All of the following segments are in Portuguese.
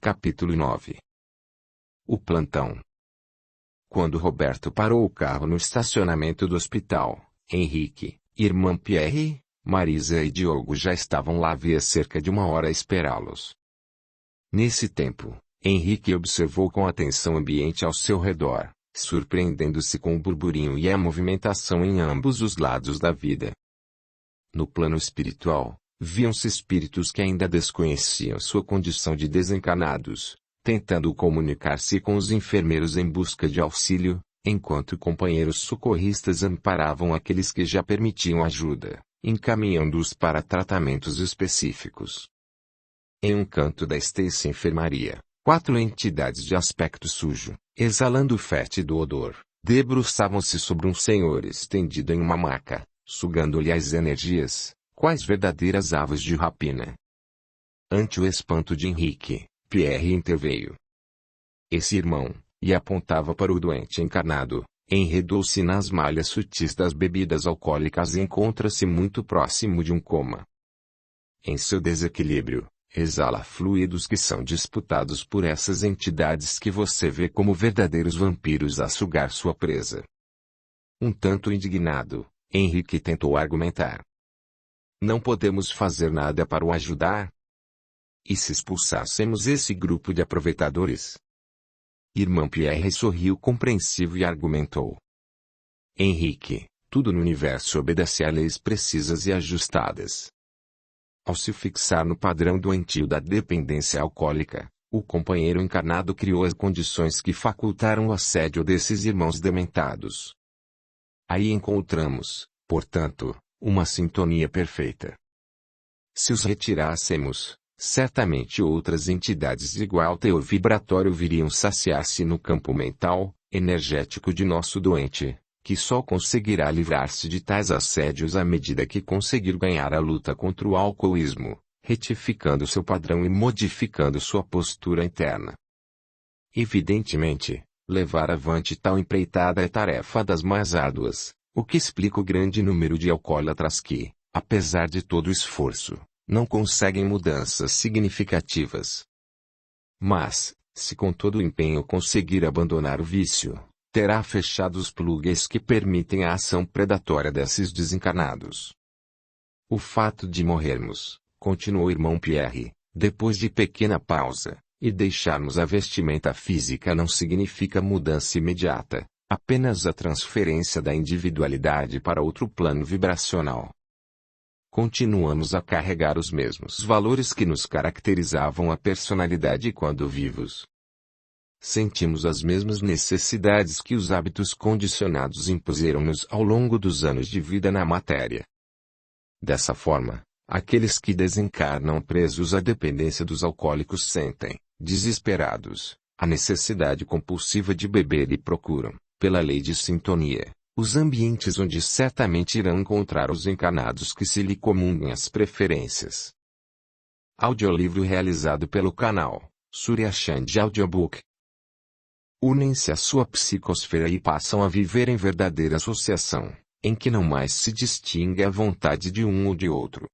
Capítulo 9. O plantão. Quando Roberto parou o carro no estacionamento do hospital, Henrique, irmã Pierre, Marisa e Diogo já estavam lá havia cerca de 1 hora a esperá-los. Nesse tempo, Henrique observou com atenção o ambiente ao seu redor, surpreendendo-se com o burburinho e a movimentação em ambos os lados da vida. No plano espiritual, viam-se espíritos que ainda desconheciam sua condição de desencarnados, tentando comunicar-se com os enfermeiros em busca de auxílio, enquanto companheiros socorristas amparavam aqueles que já permitiam ajuda, encaminhando-os para tratamentos específicos. Em um canto da extensa enfermaria, 4 entidades de aspecto sujo, exalando fétido odor, debruçavam-se sobre um senhor estendido em uma maca, sugando-lhe as energias, quais verdadeiras aves de rapina. Ante o espanto de Henrique, Pierre interveio. Esse irmão, e apontava para o doente encarnado, enredou-se nas malhas sutis das bebidas alcoólicas e encontra-se muito próximo de um coma. Em seu desequilíbrio, exala fluidos que são disputados por essas entidades que você vê como verdadeiros vampiros a sugar sua presa. Um tanto indignado, Henrique tentou argumentar. Não podemos fazer nada para o ajudar? E se expulsássemos esse grupo de aproveitadores? Irmã Pierre sorriu compreensivo e argumentou. Henrique, tudo no universo obedece a leis precisas e ajustadas. Ao se fixar no padrão doentio da dependência alcoólica, o companheiro encarnado criou as condições que facultaram o assédio desses irmãos dementados. Aí encontramos, portanto, uma sintonia perfeita. Se os retirássemos, certamente outras entidades de igual teor vibratório viriam saciar-se no campo mental, energético de nosso doente, que só conseguirá livrar-se de tais assédios à medida que conseguir ganhar a luta contra o alcoolismo, retificando seu padrão e modificando sua postura interna. Evidentemente, levar avante tal empreitada é tarefa das mais árduas, o que explica o grande número de alcoólatras que, apesar de todo o esforço, não conseguem mudanças significativas. Mas, se com todo o empenho conseguir abandonar o vício, terá fechado os plugues que permitem a ação predatória desses desencarnados. O fato de morrermos, continuou o irmão Pierre, depois de pequena pausa, e deixarmos a vestimenta física não significa mudança imediata, apenas a transferência da individualidade para outro plano vibracional. Continuamos a carregar os mesmos valores que nos caracterizavam a personalidade quando vivos. Sentimos as mesmas necessidades que os hábitos condicionados impuseram-nos ao longo dos anos de vida na matéria. Dessa forma, aqueles que desencarnam presos à dependência dos alcoólicos sentem, desesperados, a necessidade compulsiva de beber e procuram, pela lei de sintonia, os ambientes onde certamente irão encontrar os encarnados que se lhe comunguem as preferências. Audiolivro realizado pelo canal Surya Chand Audiobook. Unem-se à sua psicosfera e passam a viver em verdadeira associação, em que não mais se distingue a vontade de um ou de outro.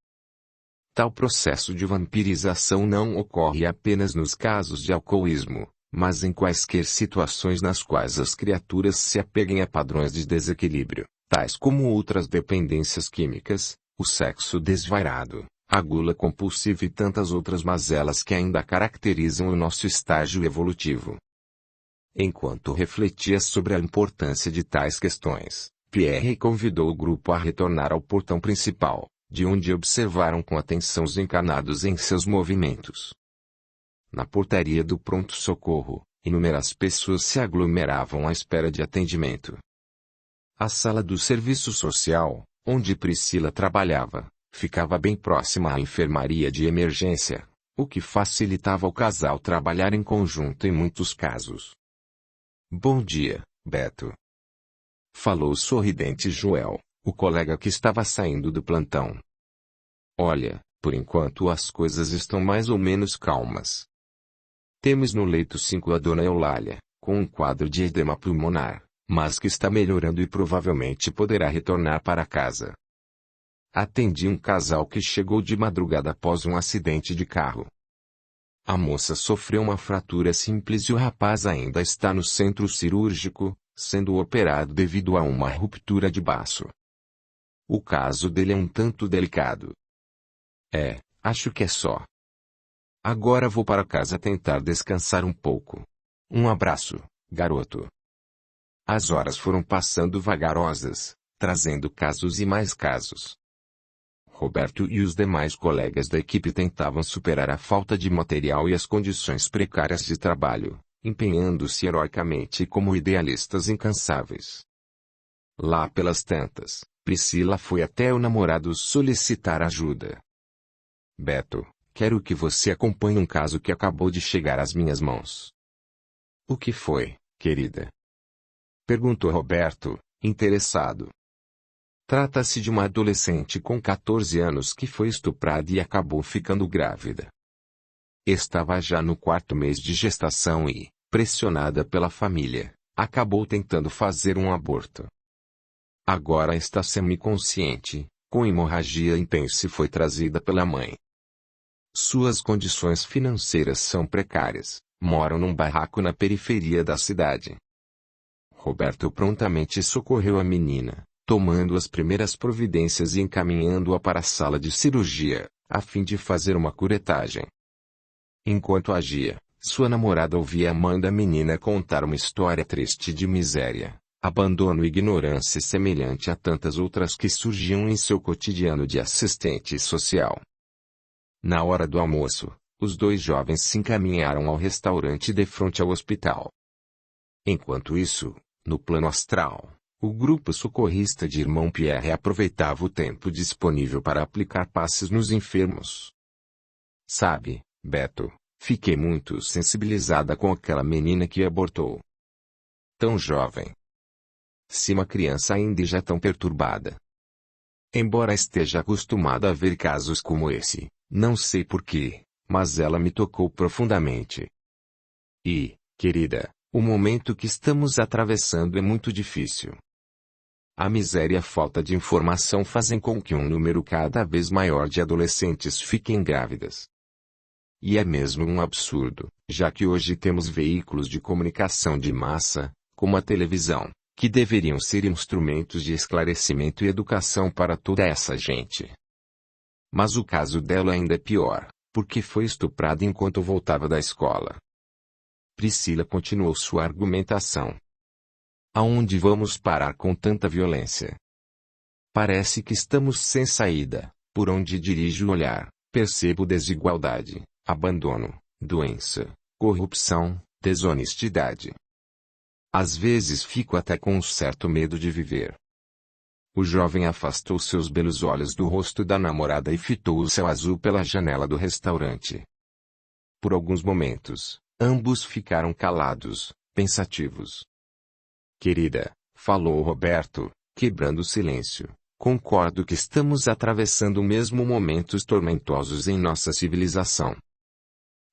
Tal processo de vampirização não ocorre apenas nos casos de alcoolismo, mas em quaisquer situações nas quais as criaturas se apeguem a padrões de desequilíbrio, tais como outras dependências químicas, o sexo desvairado, a gula compulsiva e tantas outras mazelas que ainda caracterizam o nosso estágio evolutivo. Enquanto refletia sobre a importância de tais questões, Pierre convidou o grupo a retornar ao portão principal, de onde observaram com atenção os encarnados em seus movimentos. Na portaria do pronto-socorro, inúmeras pessoas se aglomeravam à espera de atendimento. A sala do serviço social, onde Priscila trabalhava, ficava bem próxima à enfermaria de emergência, o que facilitava ao casal trabalhar em conjunto em muitos casos. Bom dia, Beto. Falou o sorridente Joel, o colega que estava saindo do plantão. Olha, por enquanto as coisas estão mais ou menos calmas. Temos no leito 5 a dona Eulália, com um quadro de edema pulmonar, mas que está melhorando e provavelmente poderá retornar para casa. Atendi um casal que chegou de madrugada após um acidente de carro. A moça sofreu uma fratura simples e o rapaz ainda está no centro cirúrgico, sendo operado devido a uma ruptura de baço. O caso dele é um tanto delicado. Acho que é só. Agora vou para casa tentar descansar um pouco. Um abraço, garoto. As horas foram passando vagarosas, trazendo casos e mais casos. Roberto e os demais colegas da equipe tentavam superar a falta de material e as condições precárias de trabalho, empenhando-se heroicamente como idealistas incansáveis. Lá pelas tantas, Priscila foi até o namorado solicitar ajuda. Beto, quero que você acompanhe um caso que acabou de chegar às minhas mãos. O que foi, querida? Perguntou Roberto, interessado. Trata-se de uma adolescente com 14 anos que foi estuprada e acabou ficando grávida. Estava já no 4º mês de gestação e, pressionada pela família, acabou tentando fazer um aborto. Agora está semiconsciente, com hemorragia intensa e foi trazida pela mãe. Suas condições financeiras são precárias, moram num barraco na periferia da cidade. Roberto prontamente socorreu a menina, tomando as primeiras providências e encaminhando-a para a sala de cirurgia, a fim de fazer uma curetagem. Enquanto agia, sua namorada ouvia a mãe da menina contar uma história triste de miséria, abandono e ignorância semelhante a tantas outras que surgiam em seu cotidiano de assistente social. Na hora do almoço, os 2 jovens se encaminharam ao restaurante defronte ao hospital. Enquanto isso, no plano astral, o grupo socorrista de irmão Pierre aproveitava o tempo disponível para aplicar passes nos enfermos. Sabe, Beto, fiquei muito sensibilizada com aquela menina que abortou. Tão jovem. Se uma criança ainda e já tão perturbada. Embora esteja acostumada a ver casos como esse, não sei porquê, mas ela me tocou profundamente. E, querida, o momento que estamos atravessando é muito difícil. A miséria e a falta de informação fazem com que um número cada vez maior de adolescentes fiquem grávidas. E é mesmo um absurdo, já que hoje temos veículos de comunicação de massa, como a televisão, que deveriam ser instrumentos de esclarecimento e educação para toda essa gente. Mas o caso dela ainda é pior, porque foi estuprada enquanto voltava da escola. Priscila continuou sua argumentação. Aonde vamos parar com tanta violência? Parece que estamos sem saída. Por onde dirijo o olhar, percebo desigualdade, abandono, doença, corrupção, desonestidade. Às vezes fico até com um certo medo de viver. O jovem afastou seus belos olhos do rosto da namorada e fitou o céu azul pela janela do restaurante. Por alguns momentos, ambos ficaram calados, pensativos. Querida, falou Roberto, quebrando o silêncio, concordo que estamos atravessando mesmo momentos tormentosos em nossa civilização.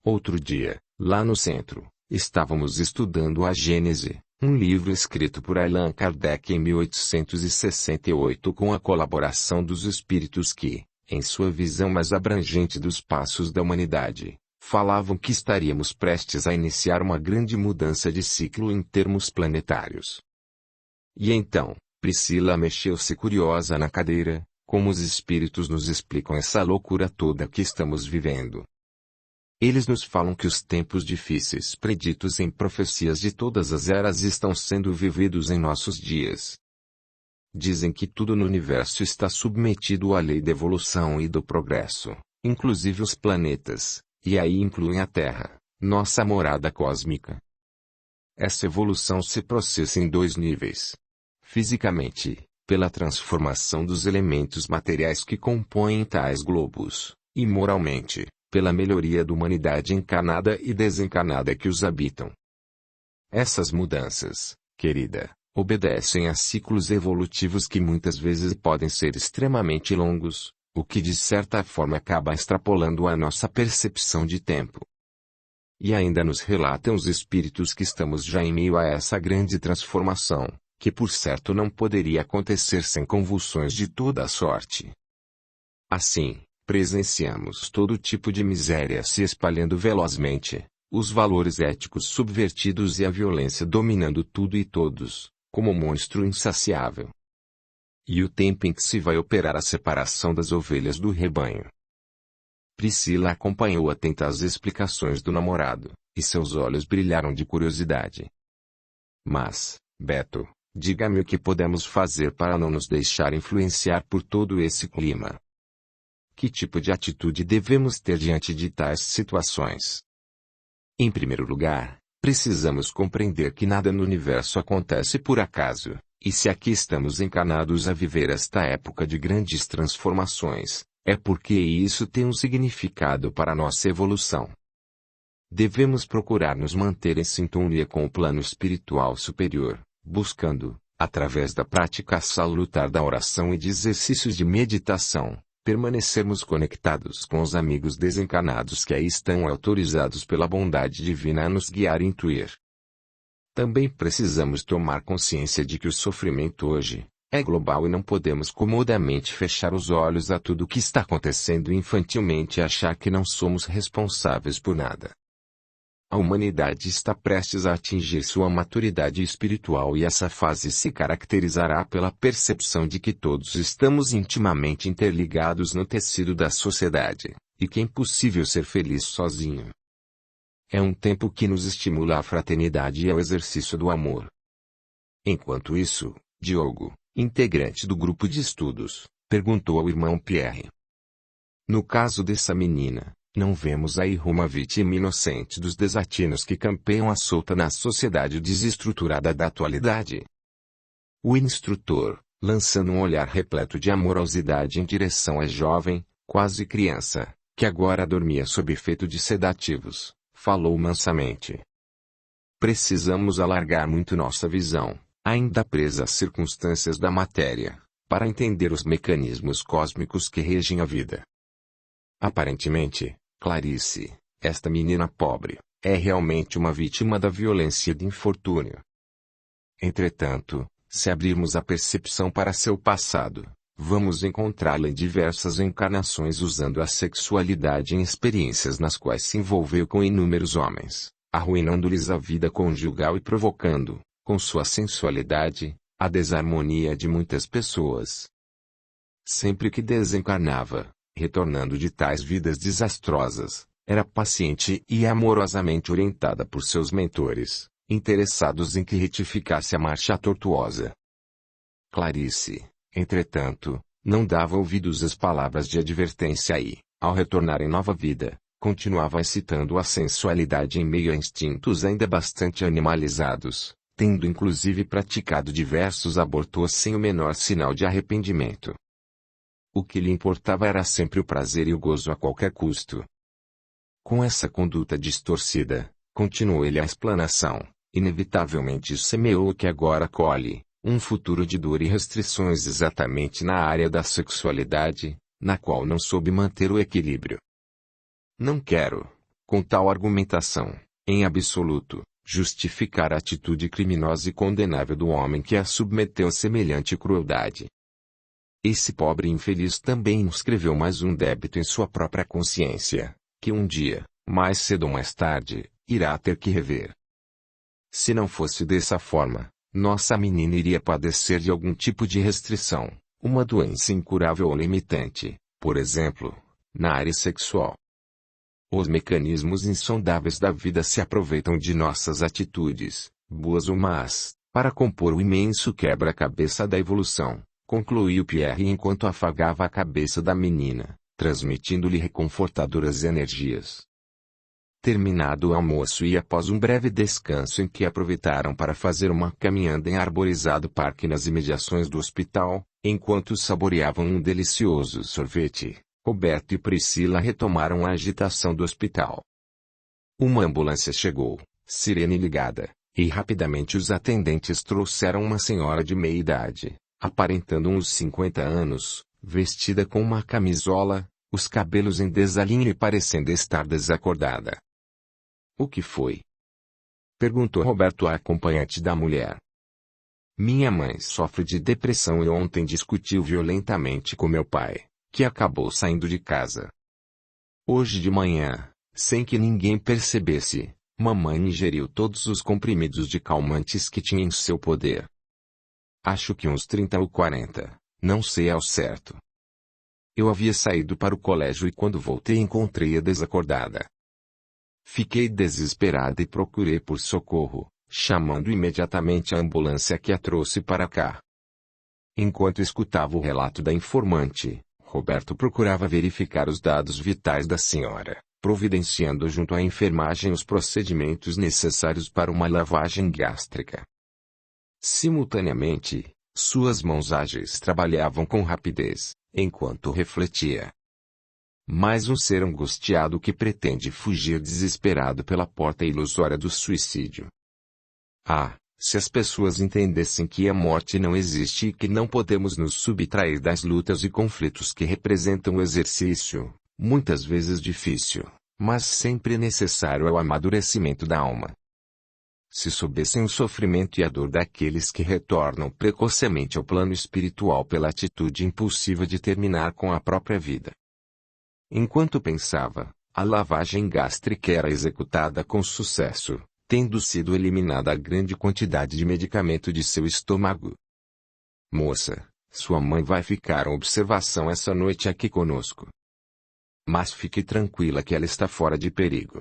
Outro dia, lá no centro, estávamos estudando a Gênese, um livro escrito por Allan Kardec em 1868 com a colaboração dos espíritos que, em sua visão mais abrangente dos passos da humanidade, falavam que estaríamos prestes a iniciar uma grande mudança de ciclo em termos planetários. E então, Priscila mexeu-se curiosa na cadeira, como os espíritos nos explicam essa loucura toda que estamos vivendo. Eles nos falam que os tempos difíceis preditos em profecias de todas as eras estão sendo vividos em nossos dias. Dizem que tudo no universo está submetido à lei da evolução e do progresso, inclusive os planetas, e aí incluem a Terra, nossa morada cósmica. Essa evolução se processa em 2 níveis. Fisicamente, pela transformação dos elementos materiais que compõem tais globos, e moralmente, pela melhoria da humanidade encarnada e desencarnada que os habitam. Essas mudanças, querida, obedecem a ciclos evolutivos que muitas vezes podem ser extremamente longos, o que de certa forma acaba extrapolando a nossa percepção de tempo. E ainda nos relatam os espíritos que estamos já em meio a essa grande transformação, que por certo não poderia acontecer sem convulsões de toda a sorte. Assim, Presenciamos todo tipo de miséria se espalhando velozmente, os valores éticos subvertidos e a violência dominando tudo e todos, como um monstro insaciável. E o tempo em que se vai operar a separação das ovelhas do rebanho. Priscila acompanhou atenta as explicações do namorado, e seus olhos brilharam de curiosidade. Mas, Beto, diga-me o que podemos fazer para não nos deixar influenciar por todo esse clima. Que tipo de atitude devemos ter diante de tais situações? Em primeiro lugar, precisamos compreender que nada no universo acontece por acaso, e se aqui estamos encarnados a viver esta época de grandes transformações, é porque isso tem um significado para a nossa evolução. Devemos procurar nos manter em sintonia com o plano espiritual superior, buscando, através da prática salutar da oração e de exercícios de meditação, permanecermos conectados com os amigos desencarnados que aí estão autorizados pela bondade divina a nos guiar e intuir. Também precisamos tomar consciência de que o sofrimento hoje é global e não podemos comodamente fechar os olhos a tudo o que está acontecendo infantilmente e achar que não somos responsáveis por nada. A humanidade está prestes a atingir sua maturidade espiritual e essa fase se caracterizará pela percepção de que todos estamos intimamente interligados no tecido da sociedade, e que é impossível ser feliz sozinho. É um tempo que nos estimula à fraternidade e ao exercício do amor. Enquanto isso, Diogo, integrante do grupo de estudos, perguntou ao irmão Pierre. No caso dessa menina, não vemos aí uma vítima inocente dos desatinos que campeiam à solta na sociedade desestruturada da atualidade. O instrutor, lançando um olhar repleto de amorosidade em direção à jovem, quase criança, que agora dormia sob efeito de sedativos, falou mansamente. Precisamos alargar muito nossa visão, ainda presa às circunstâncias da matéria, para entender os mecanismos cósmicos que regem a vida. Aparentemente, Clarice, esta menina pobre, é realmente uma vítima da violência e do infortúnio. Entretanto, se abrirmos a percepção para seu passado, vamos encontrá-la em diversas encarnações usando a sexualidade em experiências nas quais se envolveu com inúmeros homens, arruinando-lhes a vida conjugal e provocando, com sua sensualidade, a desarmonia de muitas pessoas. Sempre que desencarnava, retornando de tais vidas desastrosas, era paciente e amorosamente orientada por seus mentores, interessados em que retificasse a marcha tortuosa. Clarice, entretanto, não dava ouvidos às palavras de advertência e, ao retornar em nova vida, continuava excitando a sensualidade em meio a instintos ainda bastante animalizados, tendo inclusive praticado diversos abortos sem o menor sinal de arrependimento. O que lhe importava era sempre o prazer e o gozo a qualquer custo. Com essa conduta distorcida, continuou ele a explanação, inevitavelmente semeou o que agora colhe, um futuro de dor e restrições exatamente na área da sexualidade, na qual não soube manter o equilíbrio. Não quero, com tal argumentação, em absoluto, justificar a atitude criminosa e condenável do homem que a submeteu a semelhante crueldade. Esse pobre infeliz também inscreveu mais um débito em sua própria consciência, que um dia, mais cedo ou mais tarde, irá ter que rever. Se não fosse dessa forma, nossa menina iria padecer de algum tipo de restrição, uma doença incurável ou limitante, por exemplo, na área sexual. Os mecanismos insondáveis da vida se aproveitam de nossas atitudes, boas ou más, para compor o imenso quebra-cabeça da evolução, concluiu Pierre enquanto afagava a cabeça da menina, transmitindo-lhe reconfortadoras energias. Terminado o almoço e após um breve descanso em que aproveitaram para fazer uma caminhada em arborizado parque nas imediações do hospital, enquanto saboreavam um delicioso sorvete, Roberto e Priscila retomaram a agitação do hospital. Uma ambulância chegou, sirene ligada, e rapidamente os atendentes trouxeram uma senhora de meia idade, aparentando uns 50 anos, vestida com uma camisola, os cabelos em desalinho e parecendo estar desacordada. O que foi? Perguntou Roberto à acompanhante da mulher. Minha mãe sofre de depressão e ontem discutiu violentamente com meu pai, que acabou saindo de casa. Hoje de manhã, sem que ninguém percebesse, mamãe ingeriu todos os comprimidos de calmantes que tinha em seu poder. Acho que uns 30 ou 40, não sei ao certo. Eu havia saído para o colégio e quando voltei encontrei-a desacordada. Fiquei desesperada e procurei por socorro, chamando imediatamente a ambulância que a trouxe para cá. Enquanto escutava o relato da informante, Roberto procurava verificar os dados vitais da senhora, providenciando junto à enfermagem os procedimentos necessários para uma lavagem gástrica. Simultaneamente, suas mãos ágeis trabalhavam com rapidez, enquanto refletia. Mais um ser angustiado que pretende fugir desesperado pela porta ilusória do suicídio. Ah, se as pessoas entendessem que a morte não existe e que não podemos nos subtrair das lutas e conflitos que representam o exercício, muitas vezes difícil, mas sempre necessário ao amadurecimento da alma. Se soubessem o sofrimento e a dor daqueles que retornam precocemente ao plano espiritual pela atitude impulsiva de terminar com a própria vida. Enquanto pensava, a lavagem gástrica era executada com sucesso, tendo sido eliminada a grande quantidade de medicamento de seu estômago. Moça, sua mãe vai ficar em observação essa noite aqui conosco. Mas fique tranquila que ela está fora de perigo.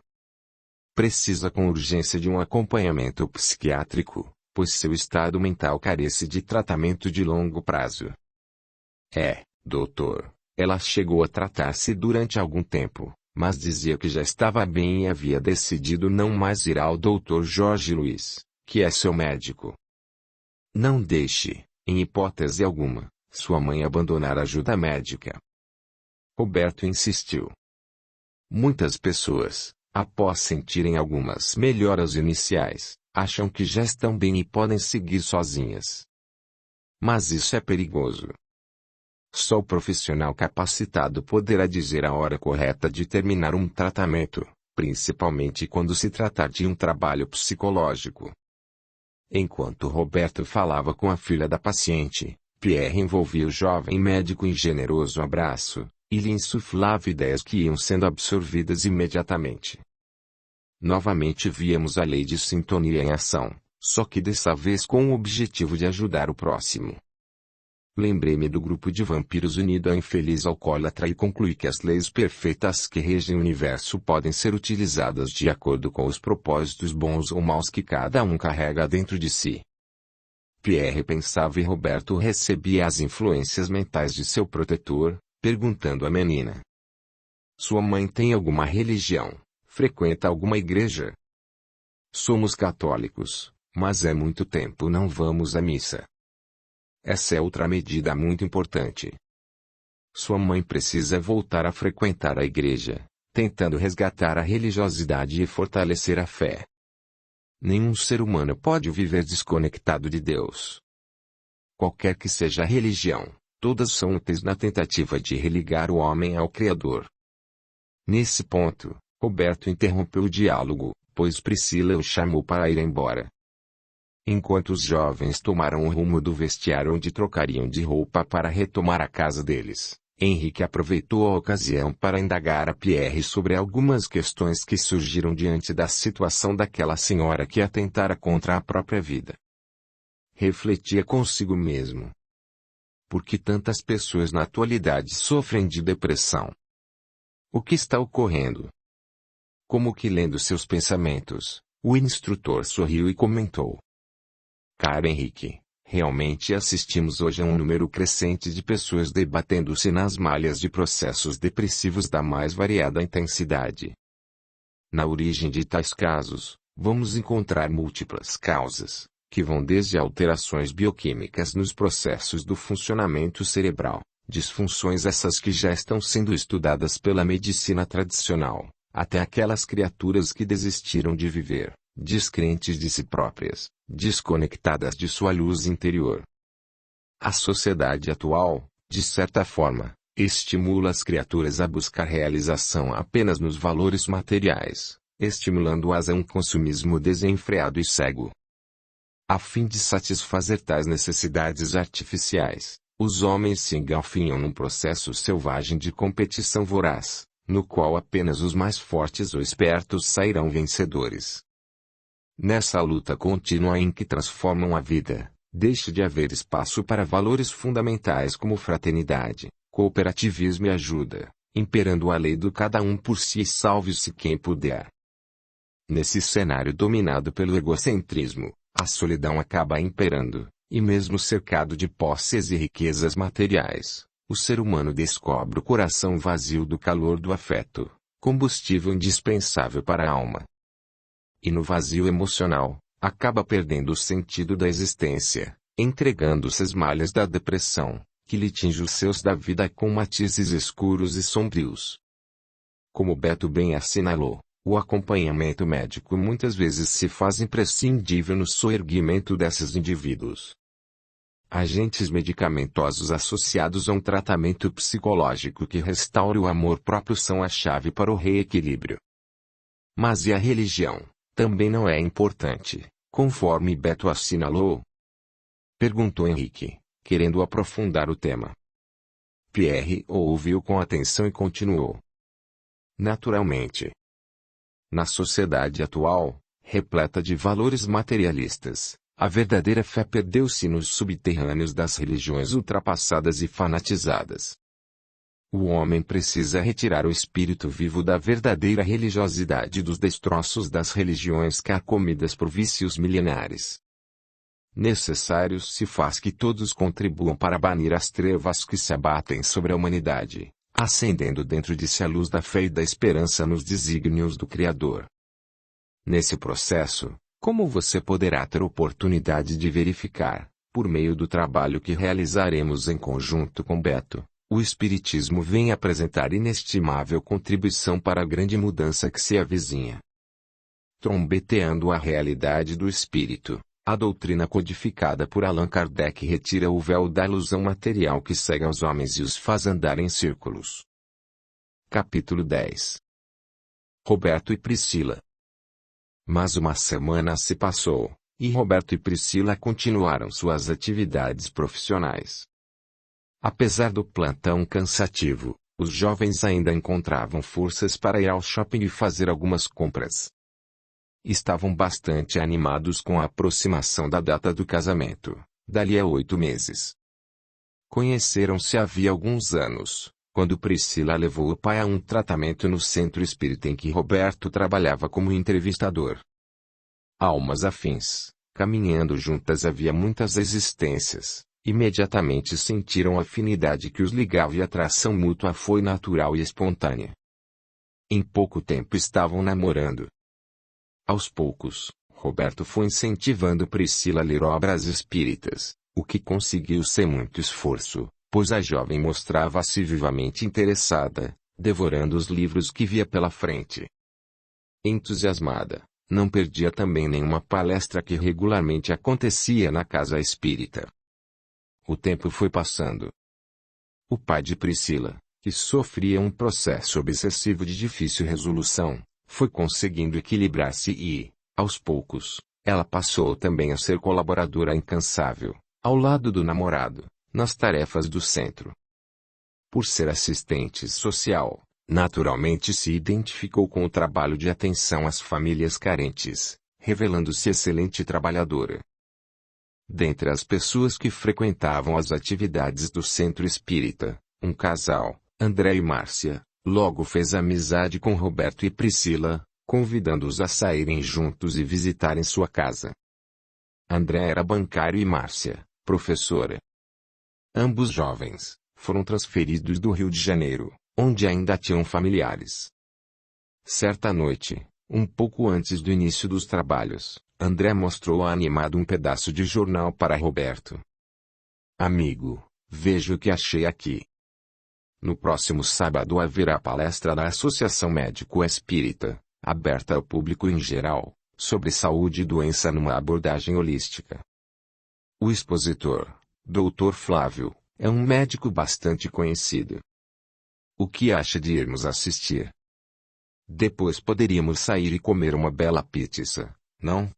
Precisa com urgência de um acompanhamento psiquiátrico, pois seu estado mental carece de tratamento de longo prazo. Doutor, ela chegou a tratar-se durante algum tempo, mas dizia que já estava bem e havia decidido não mais ir ao Dr. Jorge Luiz, que é seu médico. Não deixe, em hipótese alguma, sua mãe abandonar a ajuda médica. Roberto insistiu. Muitas pessoas, após sentirem algumas melhoras iniciais, acham que já estão bem e podem seguir sozinhas. Mas isso é perigoso. Só o profissional capacitado poderá dizer a hora correta de terminar um tratamento, principalmente quando se tratar de um trabalho psicológico. Enquanto Roberto falava com a filha da paciente, Pierre envolvia o jovem médico em generoso abraço, e lhe insuflava ideias que iam sendo absorvidas imediatamente. Novamente víamos a lei de sintonia em ação, só que dessa vez com o objetivo de ajudar o próximo. Lembrei-me do grupo de vampiros unido ao infeliz alcoólatra e concluí que as leis perfeitas que regem o universo podem ser utilizadas de acordo com os propósitos bons ou maus que cada um carrega dentro de si. Pierre pensava e Roberto recebia as influências mentais de seu protetor, perguntando à menina. Sua mãe tem alguma religião? Frequenta alguma igreja? Somos católicos, mas há muito tempo não vamos à missa. Essa é outra medida muito importante. Sua mãe precisa voltar a frequentar a igreja, tentando resgatar a religiosidade e fortalecer a fé. Nenhum ser humano pode viver desconectado de Deus. Qualquer que seja a religião, todas são úteis na tentativa de religar o homem ao Criador. Nesse ponto, Roberto interrompeu o diálogo, pois Priscila o chamou para ir embora. Enquanto os jovens tomaram o rumo do vestiário onde trocariam de roupa para retomar a casa deles, Henrique aproveitou a ocasião para indagar a Pierre sobre algumas questões que surgiram diante da situação daquela senhora que atentara contra a própria vida. Refletia consigo mesmo. Por que tantas pessoas na atualidade sofrem de depressão? O que está ocorrendo? Como que lendo seus pensamentos, o instrutor sorriu e comentou. Caro Henrique, realmente assistimos hoje a um número crescente de pessoas debatendo-se nas malhas de processos depressivos da mais variada intensidade. Na origem de tais casos, vamos encontrar múltiplas causas, que vão desde alterações bioquímicas nos processos do funcionamento cerebral, disfunções essas que já estão sendo estudadas pela medicina tradicional, até aquelas criaturas que desistiram de viver, descrentes de si próprias, desconectadas de sua luz interior. A sociedade atual, de certa forma, estimula as criaturas a buscar realização apenas nos valores materiais, estimulando-as a um consumismo desenfreado e cego. A fim de satisfazer tais necessidades artificiais, Os homens se engalfinham num processo selvagem de competição voraz, no qual apenas os mais fortes ou espertos sairão vencedores. Nessa luta contínua em que transformam a vida, deixa de haver espaço para valores fundamentais como fraternidade, cooperativismo e ajuda, imperando a lei do cada um por si e salve-se quem puder. Nesse cenário dominado pelo egocentrismo, a solidão acaba imperando, e mesmo cercado de posses e riquezas materiais, o ser humano descobre o coração vazio do calor do afeto, combustível indispensável para a alma. E no vazio emocional, acaba perdendo o sentido da existência, entregando-se às malhas da depressão, que lhe tinge os seus da vida com matizes escuros e sombrios. Como Beto bem assinalou, o acompanhamento médico muitas vezes se faz imprescindível no soerguimento desses indivíduos. Agentes medicamentosos associados a um tratamento psicológico que restaure o amor próprio são a chave para o reequilíbrio. Mas e a religião? Também não é importante, conforme Beto assinalou? Perguntou Henrique, querendo aprofundar o tema. Pierre ouviu com atenção e continuou. Naturalmente. Na sociedade atual, repleta de valores materialistas, a verdadeira fé perdeu-se nos subterrâneos das religiões ultrapassadas e fanatizadas. O homem precisa retirar o espírito vivo da verdadeira religiosidade dos destroços das religiões carcomidas por vícios milenares. Necessário se faz que todos contribuam para banir as trevas que se abatem sobre a humanidade, acendendo dentro de si a luz da fé e da esperança nos desígnios do Criador. Nesse processo, como você poderá ter oportunidade de verificar, por meio do trabalho que realizaremos em conjunto com Beto, o Espiritismo vem apresentar inestimável contribuição para a grande mudança que se avizinha. Trombeteando a realidade do espírito, a doutrina codificada por Allan Kardec retira o véu da ilusão material que cega os homens e os faz andar em círculos. Capítulo 10. Roberto e Priscila. Mas uma semana se passou, e Roberto e Priscila continuaram suas atividades profissionais. Apesar do plantão cansativo, os jovens ainda encontravam forças para ir ao shopping e fazer algumas compras. Estavam bastante animados com a aproximação da data do casamento, dali a 8 meses. Conheceram-se havia alguns anos, quando Priscila levou o pai a um tratamento no centro espírita em que Roberto trabalhava como entrevistador. Almas afins, caminhando juntas havia muitas existências. Imediatamente sentiram a afinidade que os ligava e a atração mútua foi natural e espontânea. Em pouco tempo estavam namorando. Aos poucos, Roberto foi incentivando Priscila a ler obras espíritas, o que conseguiu sem muito esforço, pois a jovem mostrava-se vivamente interessada, devorando os livros que via pela frente. Entusiasmada, não perdia também nenhuma palestra que regularmente acontecia na casa espírita. O tempo foi passando. O pai de Priscila, que sofria um processo obsessivo de difícil resolução, foi conseguindo equilibrar-se e, aos poucos, ela passou também a ser colaboradora incansável, ao lado do namorado, nas tarefas do centro. Por ser assistente social, naturalmente se identificou com o trabalho de atenção às famílias carentes, revelando-se excelente trabalhadora. Dentre as pessoas que frequentavam as atividades do centro espírita, um casal, André e Márcia, logo fez amizade com Roberto e Priscila, convidando-os a saírem juntos e visitarem sua casa. André era bancário e Márcia, professora. Ambos jovens, foram transferidos do Rio de Janeiro, onde ainda tinham familiares. Certa noite, um pouco antes do início dos trabalhos, André mostrou animado um pedaço de jornal para Roberto. Amigo, veja o que achei aqui. No próximo sábado haverá palestra da Associação Médico Espírita, aberta ao público em geral, sobre saúde e doença numa abordagem holística. O expositor, Dr. Flávio, é um médico bastante conhecido. O que acha de irmos assistir? Depois poderíamos sair e comer uma bela pizza, não?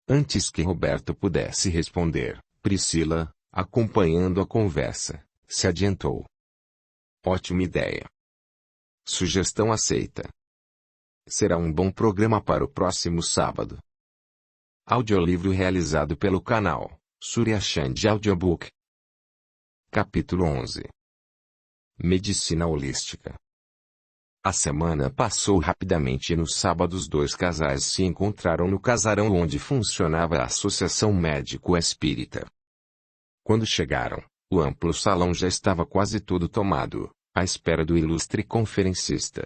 Antes que Roberto pudesse responder, Priscila, acompanhando a conversa, se adiantou. Ótima ideia. Sugestão aceita. Será um bom programa para o próximo sábado. Audiolivro realizado pelo canal Surya Chand Audiobook. Capítulo 11. Medicina holística. A semana passou rapidamente e no sábado os dois casais se encontraram no casarão onde funcionava a Associação Médico Espírita. Quando chegaram, o amplo salão já estava quase todo tomado, à espera do ilustre conferencista.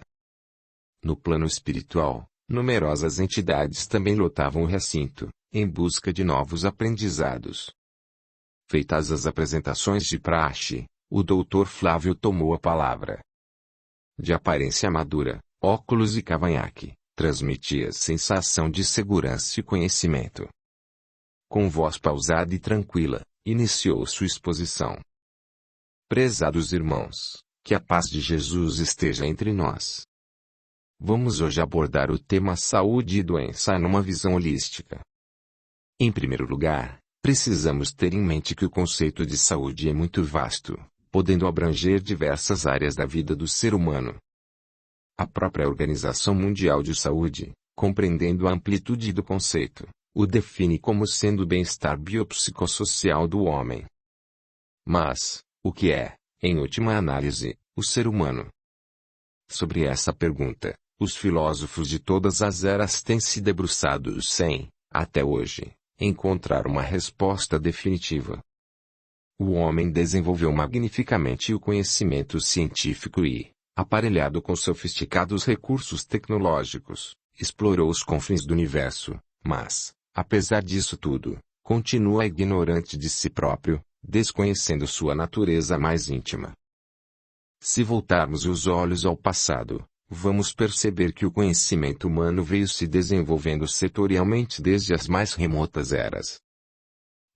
No plano espiritual, numerosas entidades também lotavam o recinto, em busca de novos aprendizados. Feitas as apresentações de praxe, o Dr. Flávio tomou a palavra. De aparência madura, óculos e cavanhaque, transmitia sensação de segurança e conhecimento. Com voz pausada e tranquila, iniciou sua exposição. Prezados irmãos, que a paz de Jesus esteja entre nós. Vamos hoje abordar o tema saúde e doença numa visão holística. Em primeiro lugar, precisamos ter em mente que o conceito de saúde é muito vasto, podendo abranger diversas áreas da vida do ser humano. A própria Organização Mundial de Saúde, compreendendo a amplitude do conceito, o define como sendo o bem-estar biopsicossocial do homem. Mas, o que é, em última análise, o ser humano? Sobre essa pergunta, os filósofos de todas as eras têm se debruçado sem, até hoje, encontrar uma resposta definitiva. O homem desenvolveu magnificamente o conhecimento científico e, aparelhado com sofisticados recursos tecnológicos, explorou os confins do universo, mas, apesar disso tudo, continua ignorante de si próprio, desconhecendo sua natureza mais íntima. Se voltarmos os olhos ao passado, vamos perceber que o conhecimento humano veio se desenvolvendo setorialmente desde as mais remotas eras.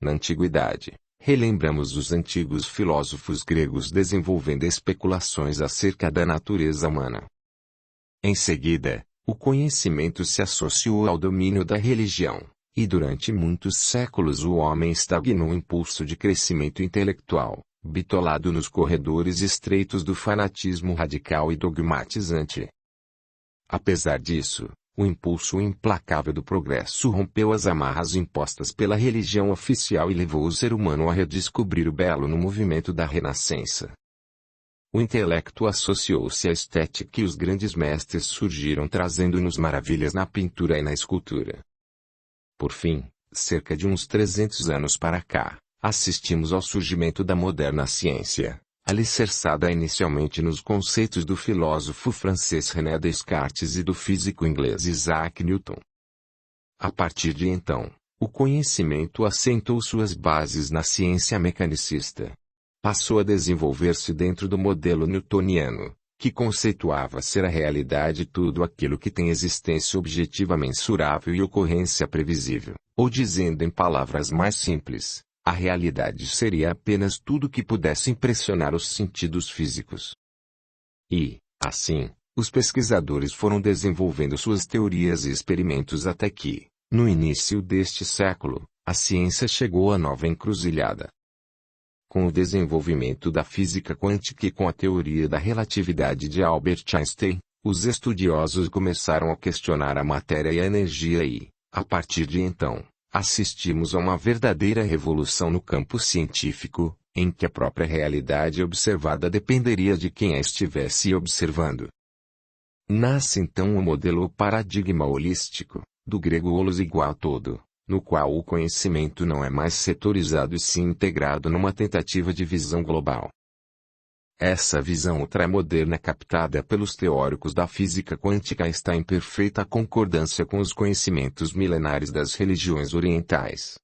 Na antiguidade, relembramos os antigos filósofos gregos desenvolvendo especulações acerca da natureza humana. Em seguida, o conhecimento se associou ao domínio da religião, e durante muitos séculos o homem estagnou o impulso de crescimento intelectual, bitolado nos corredores estreitos do fanatismo radical e dogmatizante. Apesar disso, o impulso implacável do progresso rompeu as amarras impostas pela religião oficial e levou o ser humano a redescobrir o belo no movimento da Renascença. O intelecto associou-se à estética e os grandes mestres surgiram trazendo-nos maravilhas na pintura e na escultura. Por fim, cerca de uns 300 anos para cá, assistimos ao surgimento da moderna ciência, alicerçada inicialmente nos conceitos do filósofo francês René Descartes e do físico inglês Isaac Newton. A partir de então, o conhecimento assentou suas bases na ciência mecanicista. Passou a desenvolver-se dentro do modelo newtoniano, que conceituava ser a realidade tudo aquilo que tem existência objetiva mensurável e ocorrência previsível, ou dizendo em palavras mais simples, a realidade seria apenas tudo que pudesse impressionar os sentidos físicos. E, assim, os pesquisadores foram desenvolvendo suas teorias e experimentos até que, no início deste século, a ciência chegou à nova encruzilhada. Com o desenvolvimento da física quântica e com a teoria da relatividade de Albert Einstein, os estudiosos começaram a questionar a matéria e a energia e, a partir de então, assistimos a uma verdadeira revolução no campo científico, em que a própria realidade observada dependeria de quem a estivesse observando. Nasce então o modelo ou paradigma holístico, do grego holos igual todo, no qual o conhecimento não é mais setorizado e sim integrado numa tentativa de visão global. Essa visão ultramoderna captada pelos teóricos da física quântica está em perfeita concordância com os conhecimentos milenares das religiões orientais.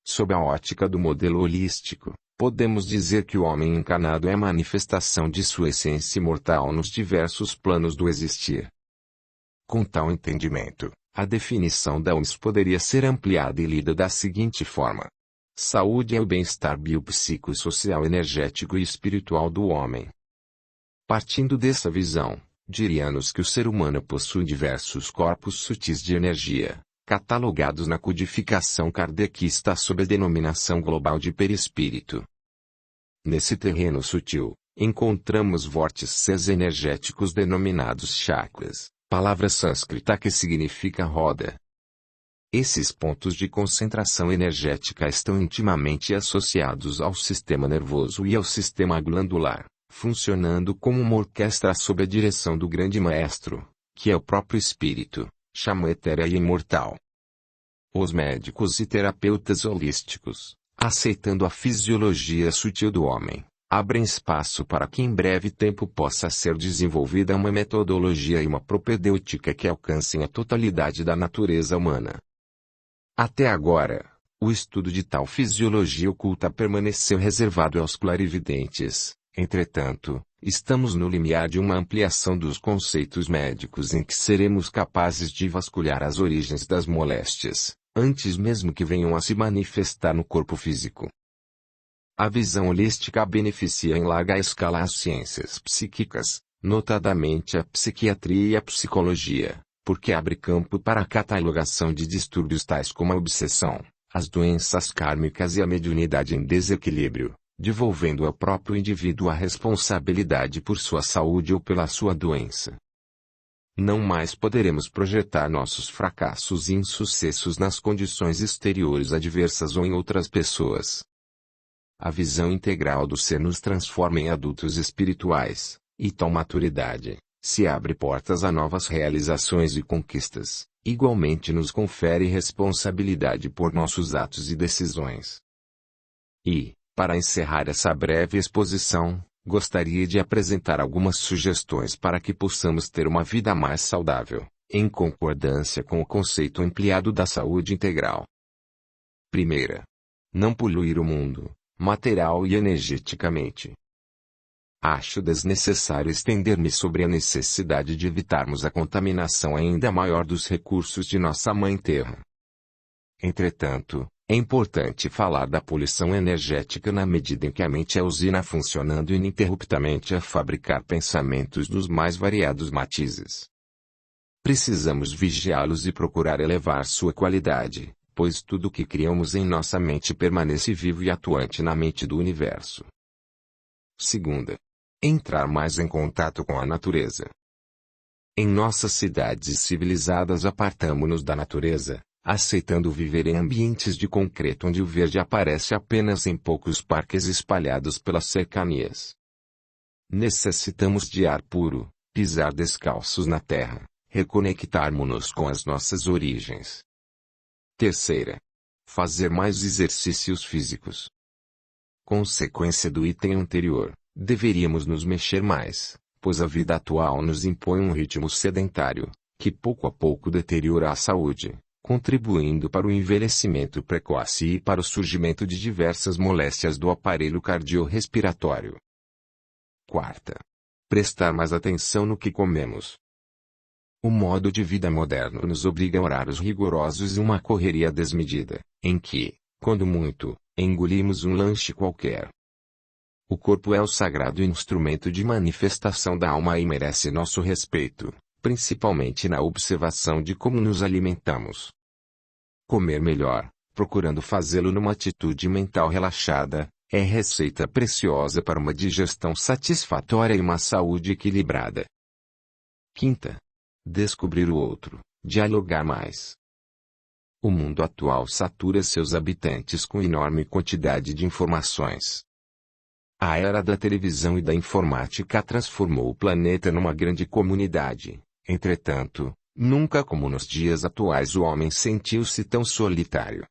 Sob a ótica do modelo holístico, podemos dizer que o homem encarnado é a manifestação de sua essência imortal nos diversos planos do existir. Com tal entendimento, a definição da OMS poderia ser ampliada e lida da seguinte forma: saúde é o bem-estar biopsicossocial, energético e espiritual do homem. Partindo dessa visão, diríamos que o ser humano possui diversos corpos sutis de energia, catalogados na codificação kardecista sob a denominação global de perispírito. Nesse terreno sutil, encontramos vórtices energéticos denominados chakras, palavra sânscrita que significa roda. Esses pontos de concentração energética estão intimamente associados ao sistema nervoso e ao sistema glandular, funcionando como uma orquestra sob a direção do grande maestro, que é o próprio espírito, chama etérea e imortal. Os médicos e terapeutas holísticos, aceitando a fisiologia sutil do homem, abrem espaço para que em breve tempo possa ser desenvolvida uma metodologia e uma propedêutica que alcancem a totalidade da natureza humana. Até agora, o estudo de tal fisiologia oculta permaneceu reservado aos clarividentes. Entretanto, estamos no limiar de uma ampliação dos conceitos médicos em que seremos capazes de vasculhar as origens das moléstias, antes mesmo que venham a se manifestar no corpo físico. A visão holística beneficia em larga escala as ciências psíquicas, notadamente a psiquiatria e a psicologia, porque abre campo para a catalogação de distúrbios tais como a obsessão, as doenças kármicas e a mediunidade em desequilíbrio, devolvendo ao próprio indivíduo a responsabilidade por sua saúde ou pela sua doença. Não mais poderemos projetar nossos fracassos e insucessos nas condições exteriores adversas ou em outras pessoas. A visão integral do ser nos transforma em adultos espirituais, e tal maturidade se abre portas a novas realizações e conquistas, igualmente nos confere responsabilidade por nossos atos e decisões. E, para encerrar essa breve exposição, gostaria de apresentar algumas sugestões para que possamos ter uma vida mais saudável, em concordância com o conceito ampliado da saúde integral. Primeira, não poluir o mundo, material e energeticamente. Acho desnecessário estender-me sobre a necessidade de evitarmos a contaminação ainda maior dos recursos de nossa Mãe Terra. Entretanto, é importante falar da poluição energética na medida em que a mente é usina funcionando ininterruptamente a fabricar pensamentos dos mais variados matizes. Precisamos vigiá-los e procurar elevar sua qualidade, pois tudo o que criamos em nossa mente permanece vivo e atuante na mente do universo. Segunda, entrar mais em contato com a natureza. Em nossas cidades civilizadas apartamo-nos da natureza, aceitando viver em ambientes de concreto onde o verde aparece apenas em poucos parques espalhados pelas cercanias. Necessitamos de ar puro, pisar descalços na terra, reconectarmos-nos com as nossas origens. Terceira, fazer mais exercícios físicos. Consequência do item anterior, deveríamos nos mexer mais, pois a vida atual nos impõe um ritmo sedentário, que pouco a pouco deteriora a saúde, contribuindo para o envelhecimento precoce e para o surgimento de diversas moléstias do aparelho cardiorrespiratório. Quarta, prestar mais atenção no que comemos. O modo de vida moderno nos obriga a horários rigorosos e uma correria desmedida, em que, quando muito, engolimos um lanche qualquer. O corpo é o sagrado instrumento de manifestação da alma e merece nosso respeito, principalmente na observação de como nos alimentamos. Comer melhor, procurando fazê-lo numa atitude mental relaxada, é receita preciosa para uma digestão satisfatória e uma saúde equilibrada. Quinta, descobrir o outro, dialogar mais. O mundo atual satura seus habitantes com enorme quantidade de informações. A era da televisão e da informática transformou o planeta numa grande comunidade. Entretanto, nunca como nos dias atuais o homem sentiu-se tão solitário.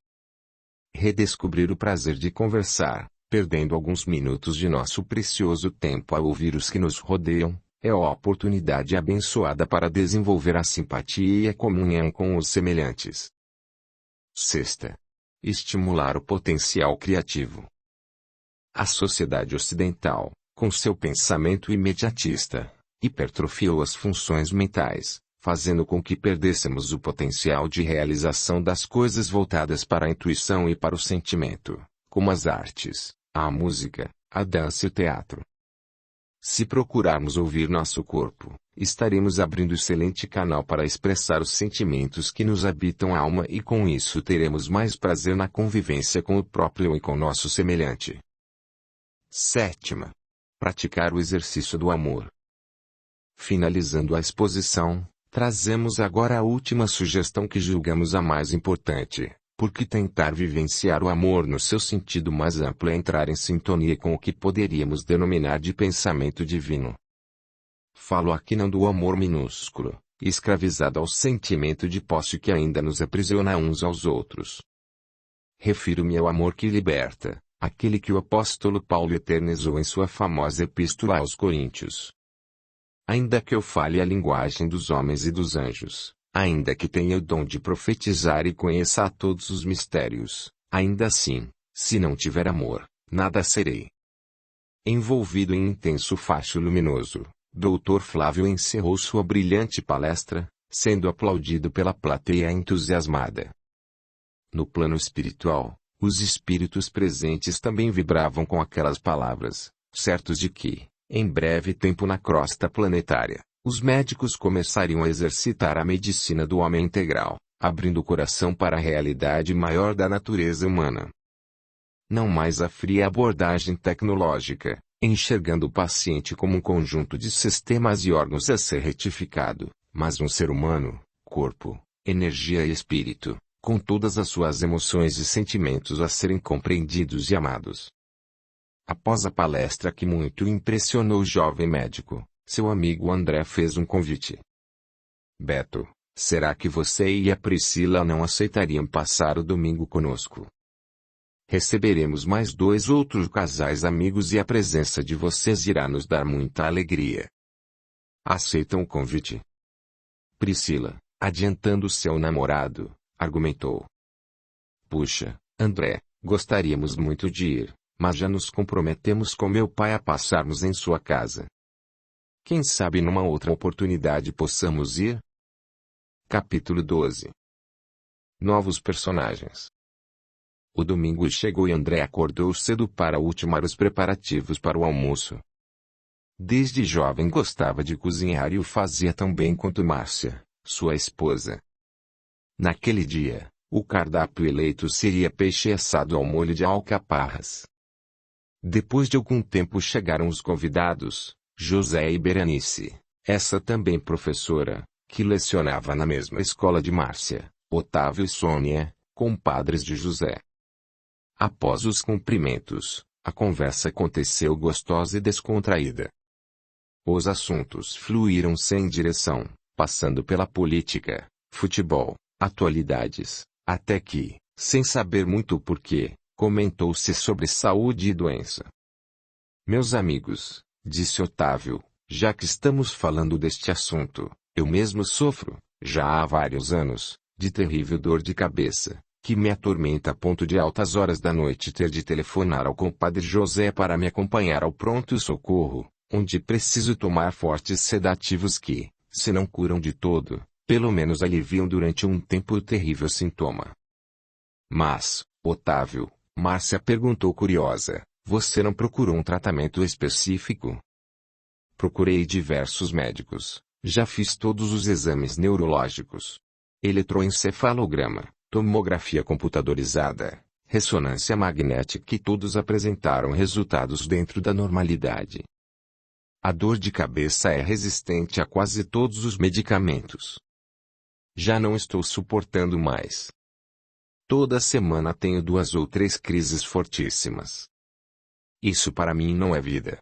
Redescobrir o prazer de conversar, perdendo alguns minutos de nosso precioso tempo a ouvir os que nos rodeiam, é a oportunidade abençoada para desenvolver a simpatia e a comunhão com os semelhantes. Sexta, estimular o potencial criativo. A sociedade ocidental, com seu pensamento imediatista, hipertrofiou as funções mentais, fazendo com que perdêssemos o potencial de realização das coisas voltadas para a intuição e para o sentimento, como as artes, a música, a dança e o teatro. Se procurarmos ouvir nosso corpo, estaremos abrindo excelente canal para expressar os sentimentos que nos habitam a alma e com isso teremos mais prazer na convivência com o próprio e com nosso semelhante. Sétima. Praticar o exercício do amor. Finalizando a exposição, trazemos agora a última sugestão que julgamos a mais importante, porque tentar vivenciar o amor no seu sentido mais amplo é entrar em sintonia com o que poderíamos denominar de pensamento divino. Falo aqui não do amor minúsculo, escravizado ao sentimento de posse que ainda nos aprisiona uns aos outros. Refiro-me ao amor que liberta, aquele que o apóstolo Paulo eternizou em sua famosa epístola aos Coríntios. Ainda que eu fale a linguagem dos homens e dos anjos, ainda que tenha o dom de profetizar e conheça a todos os mistérios, ainda assim, se não tiver amor, nada serei. Envolvido em intenso facho luminoso, Dr. Flávio encerrou sua brilhante palestra, sendo aplaudido pela plateia entusiasmada. No plano espiritual, os espíritos presentes também vibravam com aquelas palavras, certos de que, em breve tempo na crosta planetária, os médicos começariam a exercitar a medicina do homem integral, abrindo o coração para a realidade maior da natureza humana. Não mais a fria abordagem tecnológica, enxergando o paciente como um conjunto de sistemas e órgãos a ser retificado, mas um ser humano, corpo, energia e espírito, com todas as suas emoções e sentimentos a serem compreendidos e amados. Após a palestra que muito impressionou o jovem médico, seu amigo André fez um convite. Beto, será que você e a Priscila não aceitariam passar o domingo conosco? Receberemos mais 2 outros casais amigos e a presença de vocês irá nos dar muita alegria. Aceitam o convite? Priscila, adiantando seu namorado, argumentou. Puxa, André, gostaríamos muito de ir, mas já nos comprometemos com meu pai a passarmos em sua casa. Quem sabe numa outra oportunidade possamos ir? Capítulo 12. Novos personagens. O domingo chegou e André acordou cedo para ultimar os preparativos para o almoço. Desde jovem gostava de cozinhar e o fazia tão bem quanto Márcia, sua esposa. Naquele dia, o cardápio eleito seria peixe assado ao molho de alcaparras. Depois de algum tempo chegaram os convidados, José e Berenice, essa também professora, que lecionava na mesma escola de Márcia, Otávio e Sônia, compadres de José. Após os cumprimentos, a conversa aconteceu gostosa e descontraída. Os assuntos fluíram sem direção, passando pela política, futebol, atualidades, até que, sem saber muito o porquê, comentou-se sobre saúde e doença. Meus amigos, disse Otávio, já que estamos falando deste assunto, eu mesmo sofro, já há vários anos, de terrível dor de cabeça, que me atormenta a ponto de altas horas da noite ter de telefonar ao compadre José para me acompanhar ao pronto-socorro, onde preciso tomar fortes sedativos que, se não curam de todo, pelo menos aliviam durante um tempo o terrível sintoma. Mas, Otávio, Márcia perguntou curiosa, você não procurou um tratamento específico? Procurei diversos médicos, já fiz todos os exames neurológicos. Eletroencefalograma, tomografia computadorizada, ressonância magnética e todos apresentaram resultados dentro da normalidade. A dor de cabeça é resistente a quase todos os medicamentos. Já não estou suportando mais. Toda semana tenho 2 ou 3 crises fortíssimas. Isso para mim não é vida.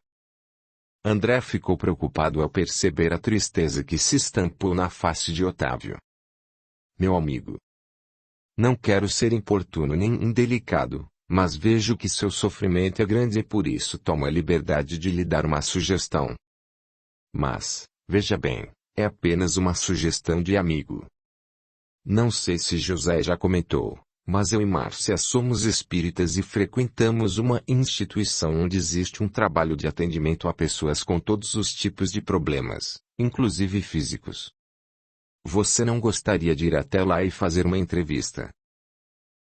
André ficou preocupado ao perceber a tristeza que se estampou na face de Otávio. Meu amigo. Não quero ser importuno nem indelicado, mas vejo que seu sofrimento é grande e por isso tomo a liberdade de lhe dar uma sugestão. Mas, veja bem, é apenas uma sugestão de amigo. Não sei se José já comentou, mas eu e Márcia somos espíritas e frequentamos uma instituição onde existe um trabalho de atendimento a pessoas com todos os tipos de problemas, inclusive físicos. Você não gostaria de ir até lá e fazer uma entrevista?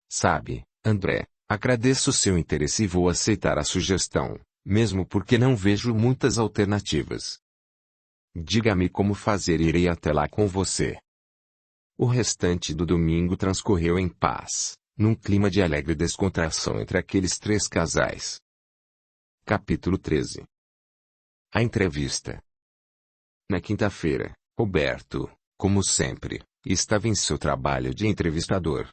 Sabe, André, agradeço seu interesse e vou aceitar a sugestão, mesmo porque não vejo muitas alternativas. Diga-me como fazer e irei até lá com você. O restante do domingo transcorreu em paz, num clima de alegre descontração entre aqueles três casais. Capítulo 13. A entrevista. Na quinta-feira, Roberto, como sempre, estava em seu trabalho de entrevistador.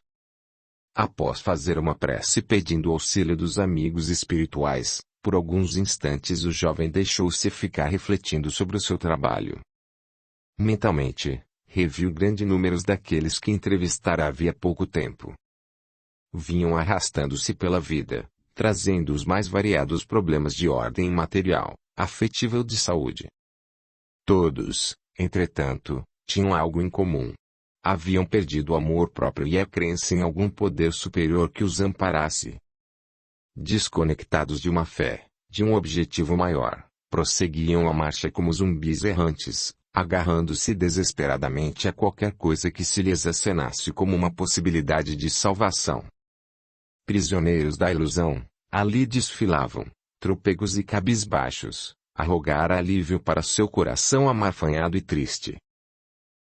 Após fazer uma prece pedindo auxílio dos amigos espirituais, por alguns instantes o jovem deixou-se ficar refletindo sobre o seu trabalho. Mentalmente, reviu grande número daqueles que entrevistara havia pouco tempo. Vinham arrastando-se pela vida, trazendo os mais variados problemas de ordem material, afetiva ou de saúde. Todos, entretanto, tinham algo em comum. Haviam perdido o amor próprio e a crença em algum poder superior que os amparasse. Desconectados de uma fé, de um objetivo maior, prosseguiam a marcha como zumbis errantes, agarrando-se desesperadamente a qualquer coisa que se lhes acenasse como uma possibilidade de salvação. Prisioneiros da ilusão, ali desfilavam, trôpegos e cabisbaixos, a rogar alívio para seu coração amarfanhado e triste.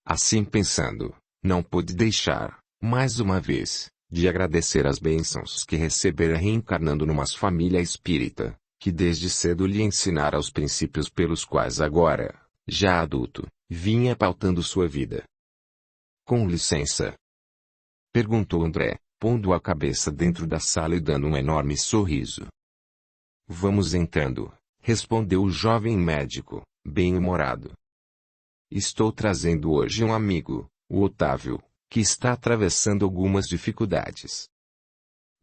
Assim pensando, não pôde deixar, mais uma vez, de agradecer as bênçãos que recebera reencarnando numa família espírita, que desde cedo lhe ensinara os princípios pelos quais agora, já adulto, vinha pautando sua vida. Com licença? Perguntou André, pondo a cabeça dentro da sala e dando um enorme sorriso. Vamos entrando, respondeu o jovem médico, bem-humorado. Estou trazendo hoje um amigo, o Otávio, que está atravessando algumas dificuldades.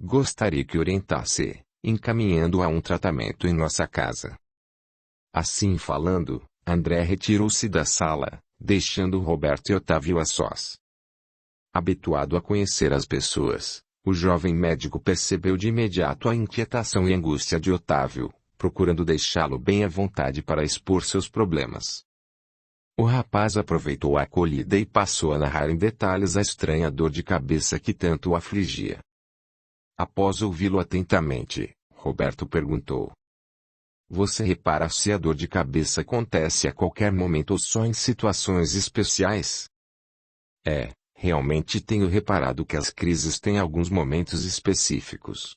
Gostaria que orientasse, encaminhando a um tratamento em nossa casa. Assim falando, André retirou-se da sala, deixando Roberto e Otávio a sós. Habituado a conhecer as pessoas, o jovem médico percebeu de imediato a inquietação e angústia de Otávio, procurando deixá-lo bem à vontade para expor seus problemas. O rapaz aproveitou a acolhida e passou a narrar em detalhes a estranha dor de cabeça que tanto o afligia. Após ouvi-lo atentamente, Roberto perguntou: Você repara se a dor de cabeça acontece a qualquer momento ou só em situações especiais? Realmente tenho reparado que as crises têm alguns momentos específicos.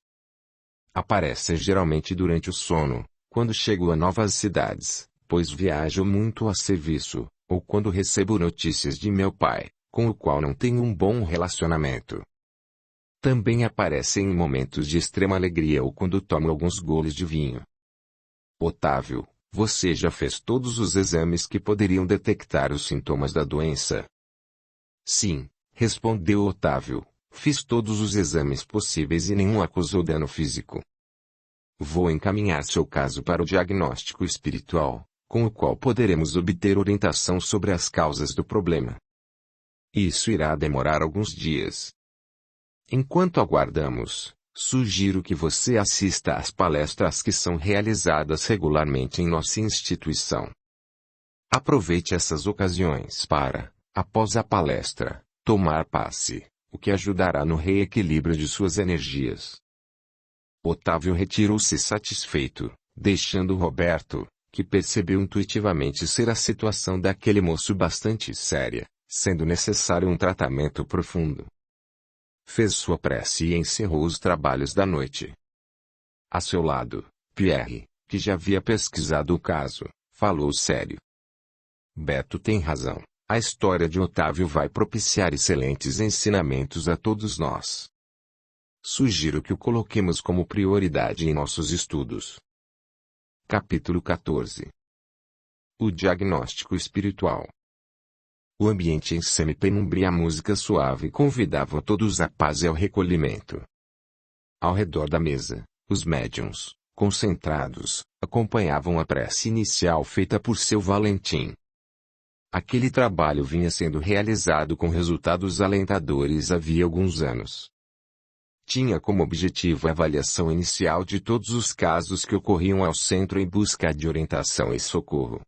Aparecem geralmente durante o sono, quando chego a novas cidades, pois viajo muito a serviço, ou quando recebo notícias de meu pai, com o qual não tenho um bom relacionamento. Também aparecem em momentos de extrema alegria ou quando tomo alguns goles de vinho. Otávio, você já fez todos os exames que poderiam detectar os sintomas da doença? Sim, respondeu Otávio, fiz todos os exames possíveis e nenhum acusou dano físico. Vou encaminhar seu caso para o diagnóstico espiritual, com o qual poderemos obter orientação sobre as causas do problema. Isso irá demorar alguns dias. Enquanto aguardamos, sugiro que você assista às palestras que são realizadas regularmente em nossa instituição. Aproveite essas ocasiões para, após a palestra, tomar passe, o que ajudará no reequilíbrio de suas energias. Otávio retirou-se satisfeito, deixando Roberto, que percebeu intuitivamente ser a situação daquele moço bastante séria, sendo necessário um tratamento profundo. Fez sua prece e encerrou os trabalhos da noite. A seu lado, Pierre, que já havia pesquisado o caso, falou sério. Beto tem razão, a história de Otávio vai propiciar excelentes ensinamentos a todos nós. Sugiro que o coloquemos como prioridade em nossos estudos. Capítulo 14. O diagnóstico espiritual. O ambiente em semi-penumbra e a música suave convidavam todos à paz e ao recolhimento. Ao redor da mesa, os médiuns, concentrados, acompanhavam a prece inicial feita por seu Valentim. Aquele trabalho vinha sendo realizado com resultados alentadores havia alguns anos. Tinha como objetivo a avaliação inicial de todos os casos que ocorriam ao centro em busca de orientação e socorro.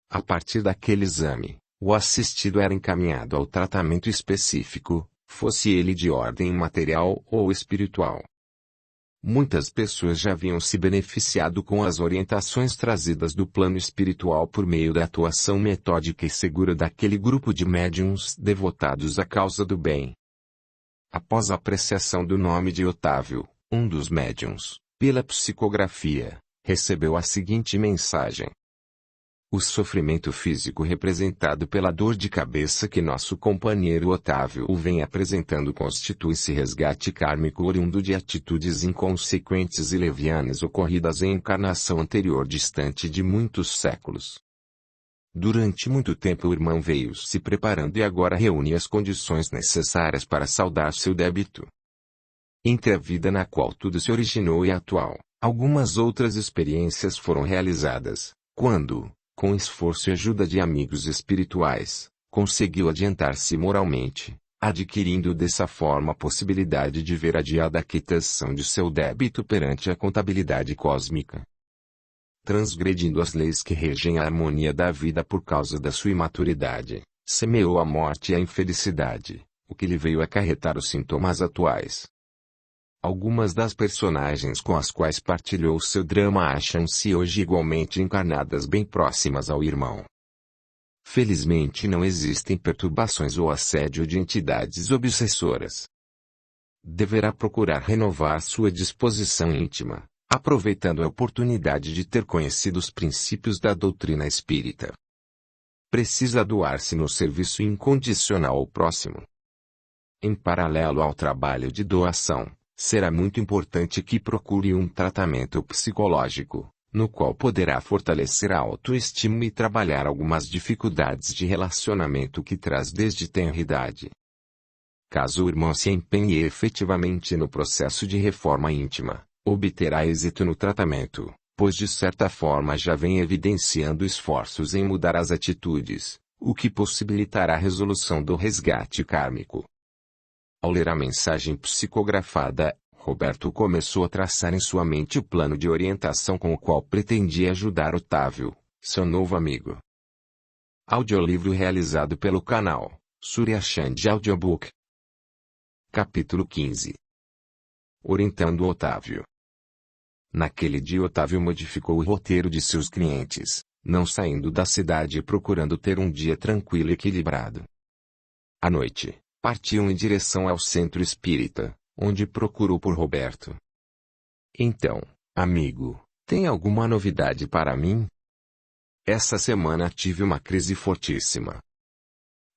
A partir daquele exame, o assistido era encaminhado ao tratamento específico, fosse ele de ordem material ou espiritual. Muitas pessoas já haviam se beneficiado com as orientações trazidas do plano espiritual por meio da atuação metódica e segura daquele grupo de médiuns devotados à causa do bem. Após a apreciação do nome de Otávio, um dos médiuns, pela psicografia, recebeu a seguinte mensagem: o sofrimento físico representado pela dor de cabeça que nosso companheiro Otávio o vem apresentando constitui-se resgate kármico oriundo de atitudes inconsequentes e levianas ocorridas em encarnação anterior distante de muitos séculos. Durante muito tempo o irmão veio se preparando e agora reúne as condições necessárias para saldar seu débito. Entre a vida na qual tudo se originou e a atual, algumas outras experiências foram realizadas, quando, com esforço e ajuda de amigos espirituais, conseguiu adiantar-se moralmente, adquirindo dessa forma a possibilidade de ver adiada a quitação de seu débito perante a contabilidade cósmica. Transgredindo as leis que regem a harmonia da vida por causa da sua imaturidade, semeou a morte e a infelicidade, o que lhe veio acarretar os sintomas atuais. Algumas das personagens com as quais partilhou seu drama acham-se hoje igualmente encarnadas bem próximas ao irmão. Felizmente não existem perturbações ou assédio de entidades obsessoras. Deverá procurar renovar sua disposição íntima, aproveitando a oportunidade de ter conhecido os princípios da doutrina espírita. Precisa doar-se no serviço incondicional ao próximo. Em paralelo ao trabalho de doação, será muito importante que procure um tratamento psicológico, no qual poderá fortalecer a autoestima e trabalhar algumas dificuldades de relacionamento que traz desde tenra idade. Caso o irmão se empenhe efetivamente no processo de reforma íntima, obterá êxito no tratamento, pois de certa forma já vem evidenciando esforços em mudar as atitudes, o que possibilitará a resolução do resgate kármico. Ao ler a mensagem psicografada, Roberto começou a traçar em sua mente o plano de orientação com o qual pretendia ajudar Otávio, seu novo amigo. Audiolivro realizado pelo canal Surya Chand Audiobook. Capítulo 15. Orientando Otávio. Naquele dia Otávio modificou o roteiro de seus clientes, não saindo da cidade e procurando ter um dia tranquilo e equilibrado. À noite, partiu em direção ao centro espírita, onde procurou por Roberto. Então, amigo, tem alguma novidade para mim? Essa semana tive uma crise fortíssima.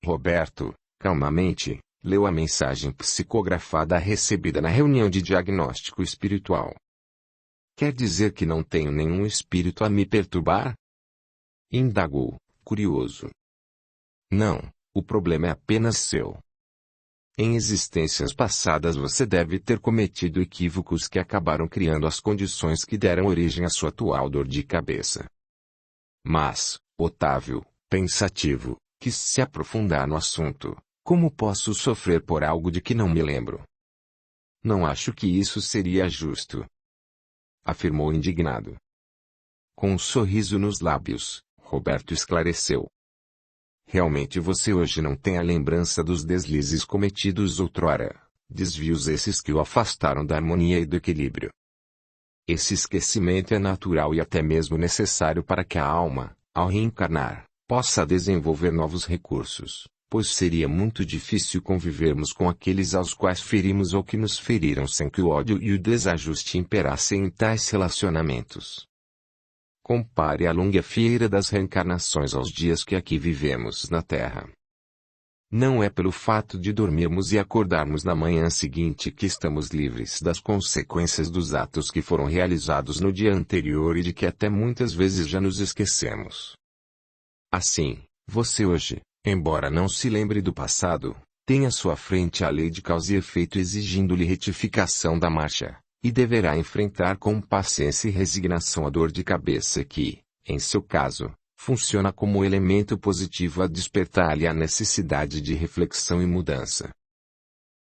Roberto, calmamente, leu a mensagem psicografada recebida na reunião de diagnóstico espiritual. Quer dizer que não tenho nenhum espírito a me perturbar? Indagou, curioso. Não, o problema é apenas seu. Em existências passadas você deve ter cometido equívocos que acabaram criando as condições que deram origem à sua atual dor de cabeça. Mas, Otávio, pensativo, quis se aprofundar no assunto. Como posso sofrer por algo de que não me lembro? Não acho que isso seria justo, afirmou indignado. Com um sorriso nos lábios, Roberto esclareceu. Realmente você hoje não tem a lembrança dos deslizes cometidos outrora, desvios esses que o afastaram da harmonia e do equilíbrio. Esse esquecimento é natural e até mesmo necessário para que a alma, ao reencarnar, possa desenvolver novos recursos, pois seria muito difícil convivermos com aqueles aos quais ferimos ou que nos feriram sem que o ódio e o desajuste imperassem em tais relacionamentos. Compare a longa fileira das reencarnações aos dias que aqui vivemos na Terra. Não é pelo fato de dormirmos e acordarmos na manhã seguinte que estamos livres das consequências dos atos que foram realizados no dia anterior e de que até muitas vezes já nos esquecemos. Assim, você hoje, embora não se lembre do passado, tem à sua frente a lei de causa e efeito exigindo-lhe retificação da marcha. E deverá enfrentar com paciência e resignação a dor de cabeça que, em seu caso, funciona como elemento positivo a despertar-lhe a necessidade de reflexão e mudança.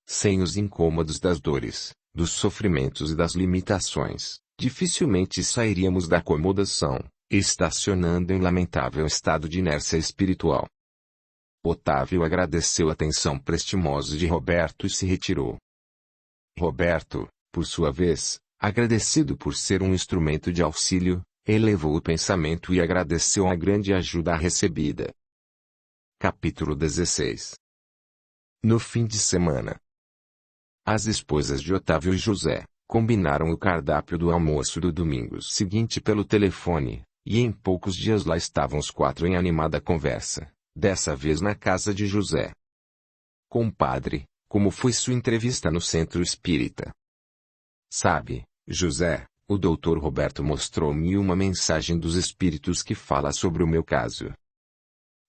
Sem os incômodos das dores, dos sofrimentos e das limitações, dificilmente sairíamos da acomodação, estacionando em lamentável estado de inércia espiritual. Otávio agradeceu a atenção prestimosa de Roberto e se retirou. Roberto, por sua vez, Agradecido por ser um instrumento de auxílio, elevou o pensamento e agradeceu a grande ajuda recebida. Capítulo 16. No fim de semana, as esposas de Otávio e José combinaram o cardápio do almoço do domingo seguinte pelo telefone, e em poucos dias lá estavam os quatro em animada conversa, dessa vez na casa de José. Compadre, como foi sua entrevista no centro espírita? Sabe, José, o doutor Roberto mostrou-me uma mensagem dos espíritos que fala sobre o meu caso.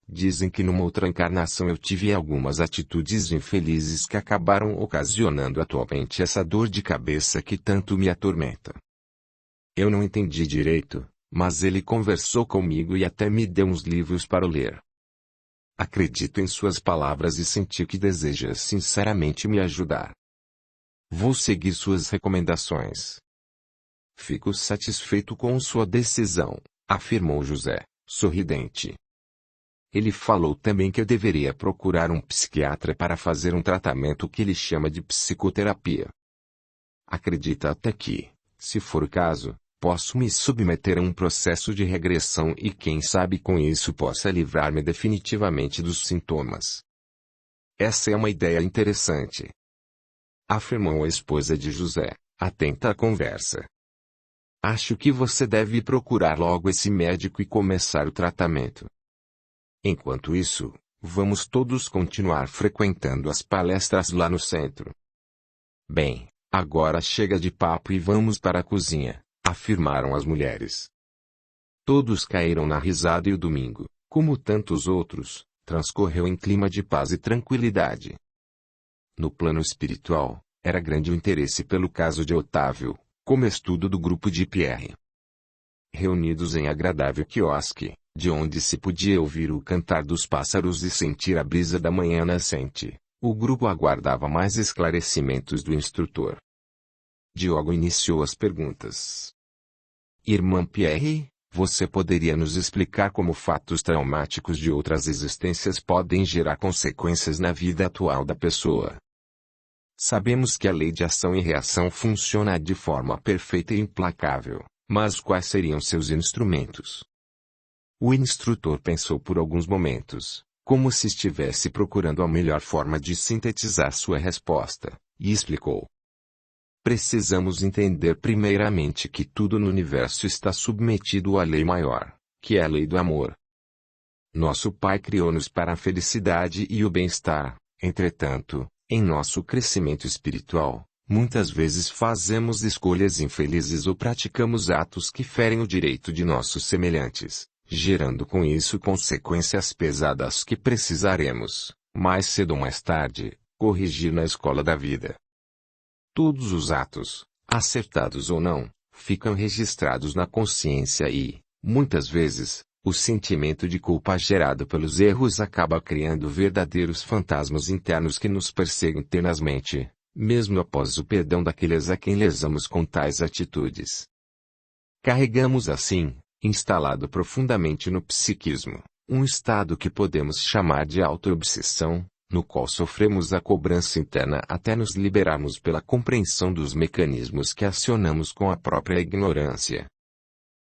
Dizem que numa outra encarnação eu tive algumas atitudes infelizes que acabaram ocasionando atualmente essa dor de cabeça que tanto me atormenta. Eu não entendi direito, mas ele conversou comigo e até me deu uns livros para ler. Acredito em suas palavras e senti que deseja sinceramente me ajudar. Vou seguir suas recomendações. Fico satisfeito com sua decisão, afirmou José, sorridente. Ele falou também que eu deveria procurar um psiquiatra para fazer um tratamento que ele chama de psicoterapia. Acredita até que, se for o caso, posso me submeter a um processo de regressão e quem sabe com isso possa livrar-me definitivamente dos sintomas. Essa é uma ideia interessante, afirmou a esposa de José, atenta à conversa. Acho que você deve procurar logo esse médico e começar o tratamento. Enquanto isso, vamos todos continuar frequentando as palestras lá no centro. Bem, agora chega de papo e vamos para a cozinha, afirmaram as mulheres. Todos caíram na risada e o domingo, como tantos outros, transcorreu em clima de paz e tranquilidade. No plano espiritual, era grande o interesse pelo caso de Otávio, como estudo do grupo de Pierre. Reunidos em agradável quiosque, de onde se podia ouvir o cantar dos pássaros e sentir a brisa da manhã nascente, o grupo aguardava mais esclarecimentos do instrutor. Diogo iniciou as perguntas. Irmã Pierre, você poderia nos explicar como fatos traumáticos de outras existências podem gerar consequências na vida atual da pessoa? Sabemos que a lei de ação e reação funciona de forma perfeita e implacável, mas quais seriam seus instrumentos? O instrutor pensou por alguns momentos, como se estivesse procurando a melhor forma de sintetizar sua resposta, e explicou. Precisamos entender primeiramente que tudo no universo está submetido à lei maior, que é a lei do amor. Nosso Pai criou-nos para a felicidade e o bem-estar, entretanto, em nosso crescimento espiritual, muitas vezes fazemos escolhas infelizes ou praticamos atos que ferem o direito de nossos semelhantes, gerando com isso consequências pesadas que precisaremos, mais cedo ou mais tarde, corrigir na escola da vida. Todos os atos, acertados ou não, ficam registrados na consciência e, muitas vezes, o sentimento de culpa gerado pelos erros acaba criando verdadeiros fantasmas internos que nos perseguem tenazmente, mesmo após o perdão daqueles a quem lesamos com tais atitudes. Carregamos assim, instalado profundamente no psiquismo, um estado que podemos chamar de auto-obsessão, no qual sofremos a cobrança interna até nos liberarmos pela compreensão dos mecanismos que acionamos com a própria ignorância.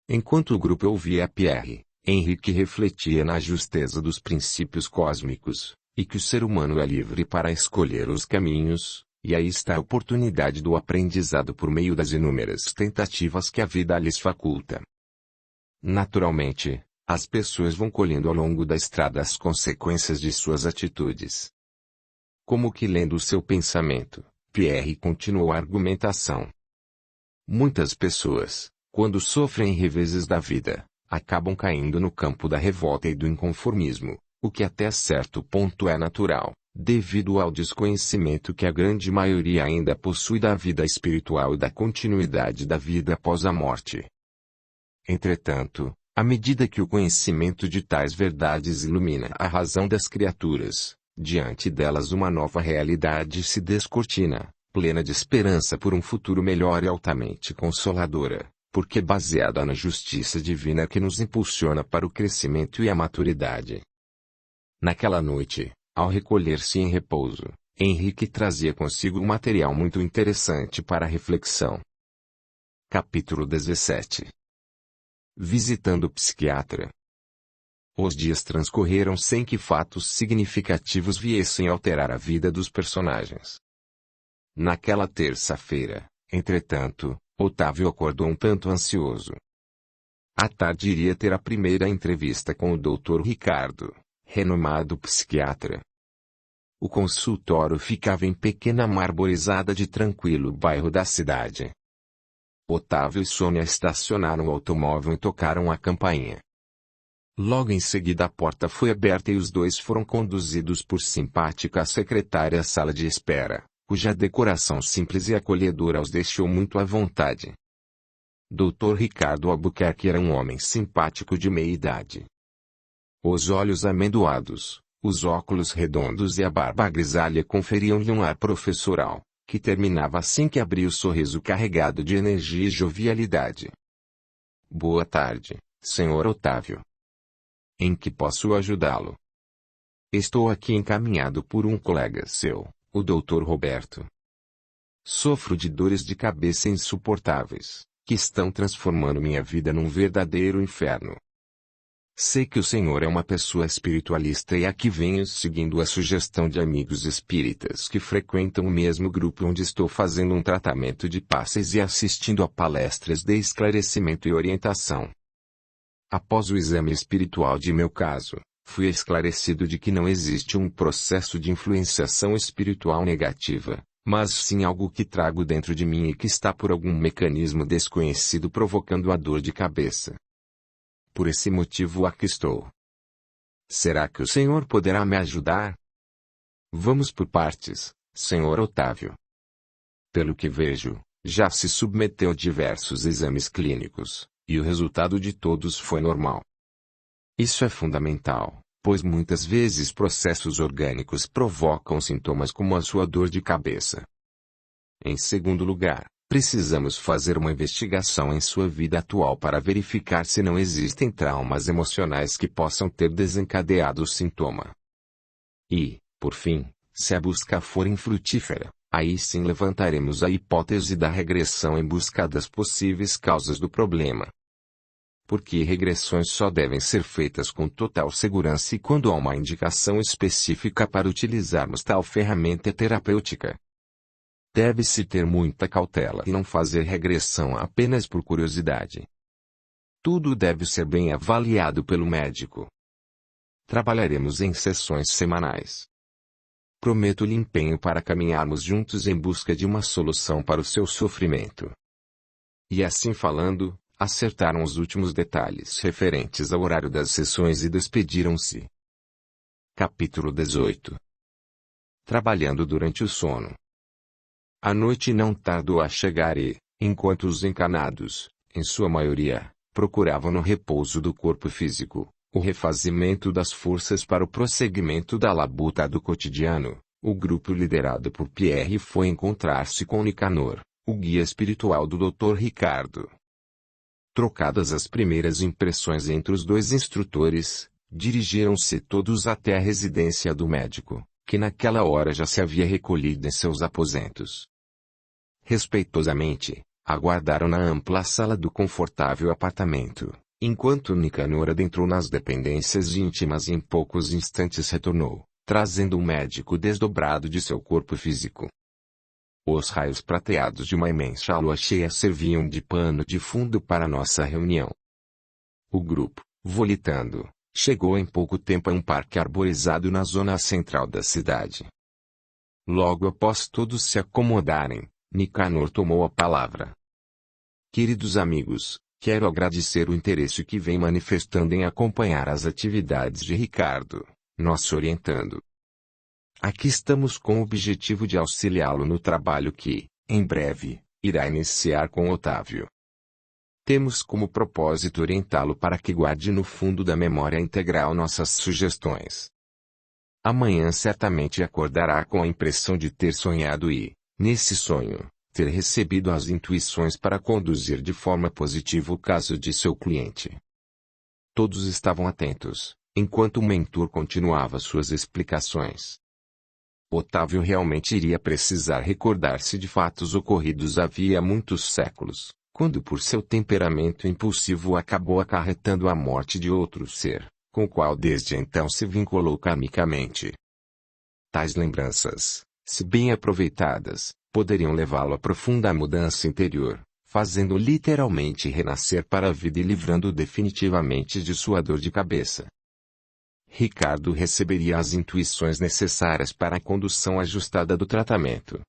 Enquanto o grupo ouvia Pierre, Henrique refletia na justeza dos princípios cósmicos, e que o ser humano é livre para escolher os caminhos, e aí está a oportunidade do aprendizado por meio das inúmeras tentativas que a vida lhes faculta. Naturalmente, as pessoas vão colhendo ao longo da estrada as consequências de suas atitudes. Como que lendo o seu pensamento, Pierre continuou a argumentação. Muitas pessoas, quando sofrem reveses da vida, acabam caindo no campo da revolta e do inconformismo, o que até certo ponto é natural, devido ao desconhecimento que a grande maioria ainda possui da vida espiritual e da continuidade da vida após a morte. Entretanto, à medida que o conhecimento de tais verdades ilumina a razão das criaturas, diante delas uma nova realidade se descortina, plena de esperança por um futuro melhor e altamente consoladora, porque baseada na justiça divina que nos impulsiona para o crescimento e a maturidade. Naquela noite, ao recolher-se em repouso, Henrique trazia consigo um material muito interessante para a reflexão. Capítulo 17. Visitando o psiquiatra. Os dias transcorreram sem que fatos significativos viessem alterar a vida dos personagens. Naquela terça-feira, entretanto, Otávio acordou um tanto ansioso. À tarde iria ter a primeira entrevista com o Dr. Ricardo, renomado psiquiatra. O consultório ficava em pequena marmorizada de tranquilo bairro da cidade. Otávio e Sônia estacionaram o automóvel e tocaram a campainha. Logo em seguida a porta foi aberta e os dois foram conduzidos por simpática secretária à sala de espera, cuja decoração simples e acolhedora os deixou muito à vontade. Dr. Ricardo Albuquerque era um homem simpático de meia idade. Os olhos amendoados, os óculos redondos e a barba grisalha conferiam-lhe um ar professoral, que terminava assim que abria o sorriso carregado de energia e jovialidade. Boa tarde, Sr. Otávio. Em que posso ajudá-lo? Estou aqui encaminhado por um colega seu, o Dr. Roberto. Sofro de dores de cabeça insuportáveis, que estão transformando minha vida num verdadeiro inferno. Sei que o senhor é uma pessoa espiritualista e aqui venho seguindo a sugestão de amigos espíritas que frequentam o mesmo grupo onde estou fazendo um tratamento de passes e assistindo a palestras de esclarecimento e orientação. Após o exame espiritual de meu caso, fui esclarecido de que não existe um processo de influenciação espiritual negativa, mas sim algo que trago dentro de mim e que está por algum mecanismo desconhecido provocando a dor de cabeça. Por esse motivo aqui estou. Será que o senhor poderá me ajudar? Vamos por partes, Sr. Otávio. Pelo que vejo, já se submeteu a diversos exames clínicos, e o resultado de todos foi normal. Isso é fundamental, pois muitas vezes processos orgânicos provocam sintomas como a sua dor de cabeça. Em segundo lugar, precisamos fazer uma investigação em sua vida atual para verificar se não existem traumas emocionais que possam ter desencadeado o sintoma. E, por fim, se a busca for infrutífera, aí sim levantaremos a hipótese da regressão em busca das possíveis causas do problema. Porque regressões só devem ser feitas com total segurança e quando há uma indicação específica para utilizarmos tal ferramenta terapêutica. Deve-se ter muita cautela e não fazer regressão apenas por curiosidade. Tudo deve ser bem avaliado pelo médico. Trabalharemos em sessões semanais. Prometo-lhe empenho para caminharmos juntos em busca de uma solução para o seu sofrimento. E assim falando, acertaram os últimos detalhes referentes ao horário das sessões e despediram-se. Capítulo 18. Trabalhando durante o sono. A noite não tardou a chegar e, enquanto os encanados, em sua maioria, procuravam no repouso do corpo físico, o refazimento das forças para o prosseguimento da labuta do cotidiano, o grupo liderado por Pierre foi encontrar-se com Nicanor, o guia espiritual do Dr. Ricardo. Trocadas as primeiras impressões entre os dois instrutores, dirigiram-se todos até a residência do médico, que naquela hora já se havia recolhido em seus aposentos. Respeitosamente, aguardaram na ampla sala do confortável apartamento, enquanto Nicanor adentrou nas dependências íntimas e em poucos instantes retornou, trazendo um médico desdobrado de seu corpo físico. Os raios prateados de uma imensa lua cheia serviam de pano de fundo para nossa reunião. O grupo, volitando, chegou em pouco tempo a um parque arborizado na zona central da cidade. Logo após todos se acomodarem, Nicanor tomou a palavra. Queridos amigos, quero agradecer o interesse que vem manifestando em acompanhar as atividades de Ricardo, nosso orientando. Aqui estamos com o objetivo de auxiliá-lo no trabalho que, em breve, irá iniciar com Otávio. Temos como propósito orientá-lo para que guarde no fundo da memória integral nossas sugestões. Amanhã certamente acordará com a impressão de ter sonhado e, nesse sonho, ter recebido as intuições para conduzir de forma positiva o caso de seu cliente. Todos estavam atentos, enquanto o mentor continuava suas explicações. Otávio realmente iria precisar recordar-se de fatos ocorridos havia muitos séculos, quando por seu temperamento impulsivo acabou acarretando a morte de outro ser, com o qual desde então se vinculou karmicamente. Tais lembranças, se bem aproveitadas, poderiam levá-lo a profunda mudança interior, fazendo literalmente renascer para a vida e livrando definitivamente de sua dor de cabeça. Ricardo receberia as intuições necessárias para a condução ajustada do tratamento.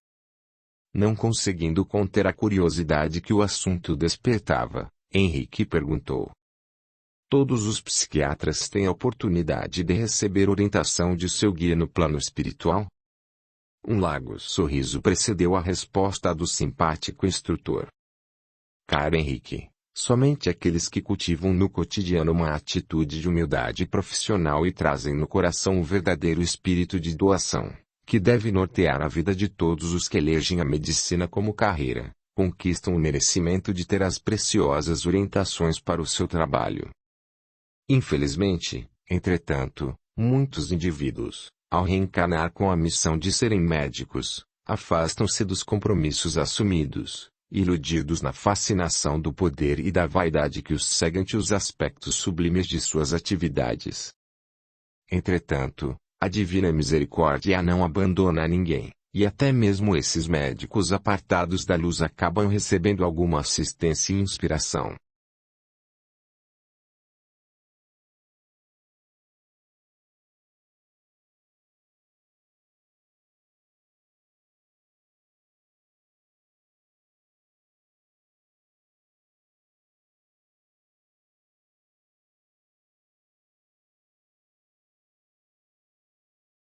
Não conseguindo conter a curiosidade que o assunto despertava, Henrique perguntou: todos os psiquiatras têm a oportunidade de receber orientação de seu guia no plano espiritual? Um largo sorriso precedeu a resposta do simpático instrutor. Caro Henrique, somente aqueles que cultivam no cotidiano uma atitude de humildade profissional e trazem no coração o verdadeiro espírito de doação, que deve nortear a vida de todos os que elegem a medicina como carreira, conquistam o merecimento de ter as preciosas orientações para o seu trabalho. Infelizmente, entretanto, muitos indivíduos, ao reencarnar com a missão de serem médicos, afastam-se dos compromissos assumidos, iludidos na fascinação do poder e da vaidade que os cega ante os aspectos sublimes de suas atividades. Entretanto, a divina misericórdia não abandona ninguém, e até mesmo esses médicos apartados da luz acabam recebendo alguma assistência e inspiração,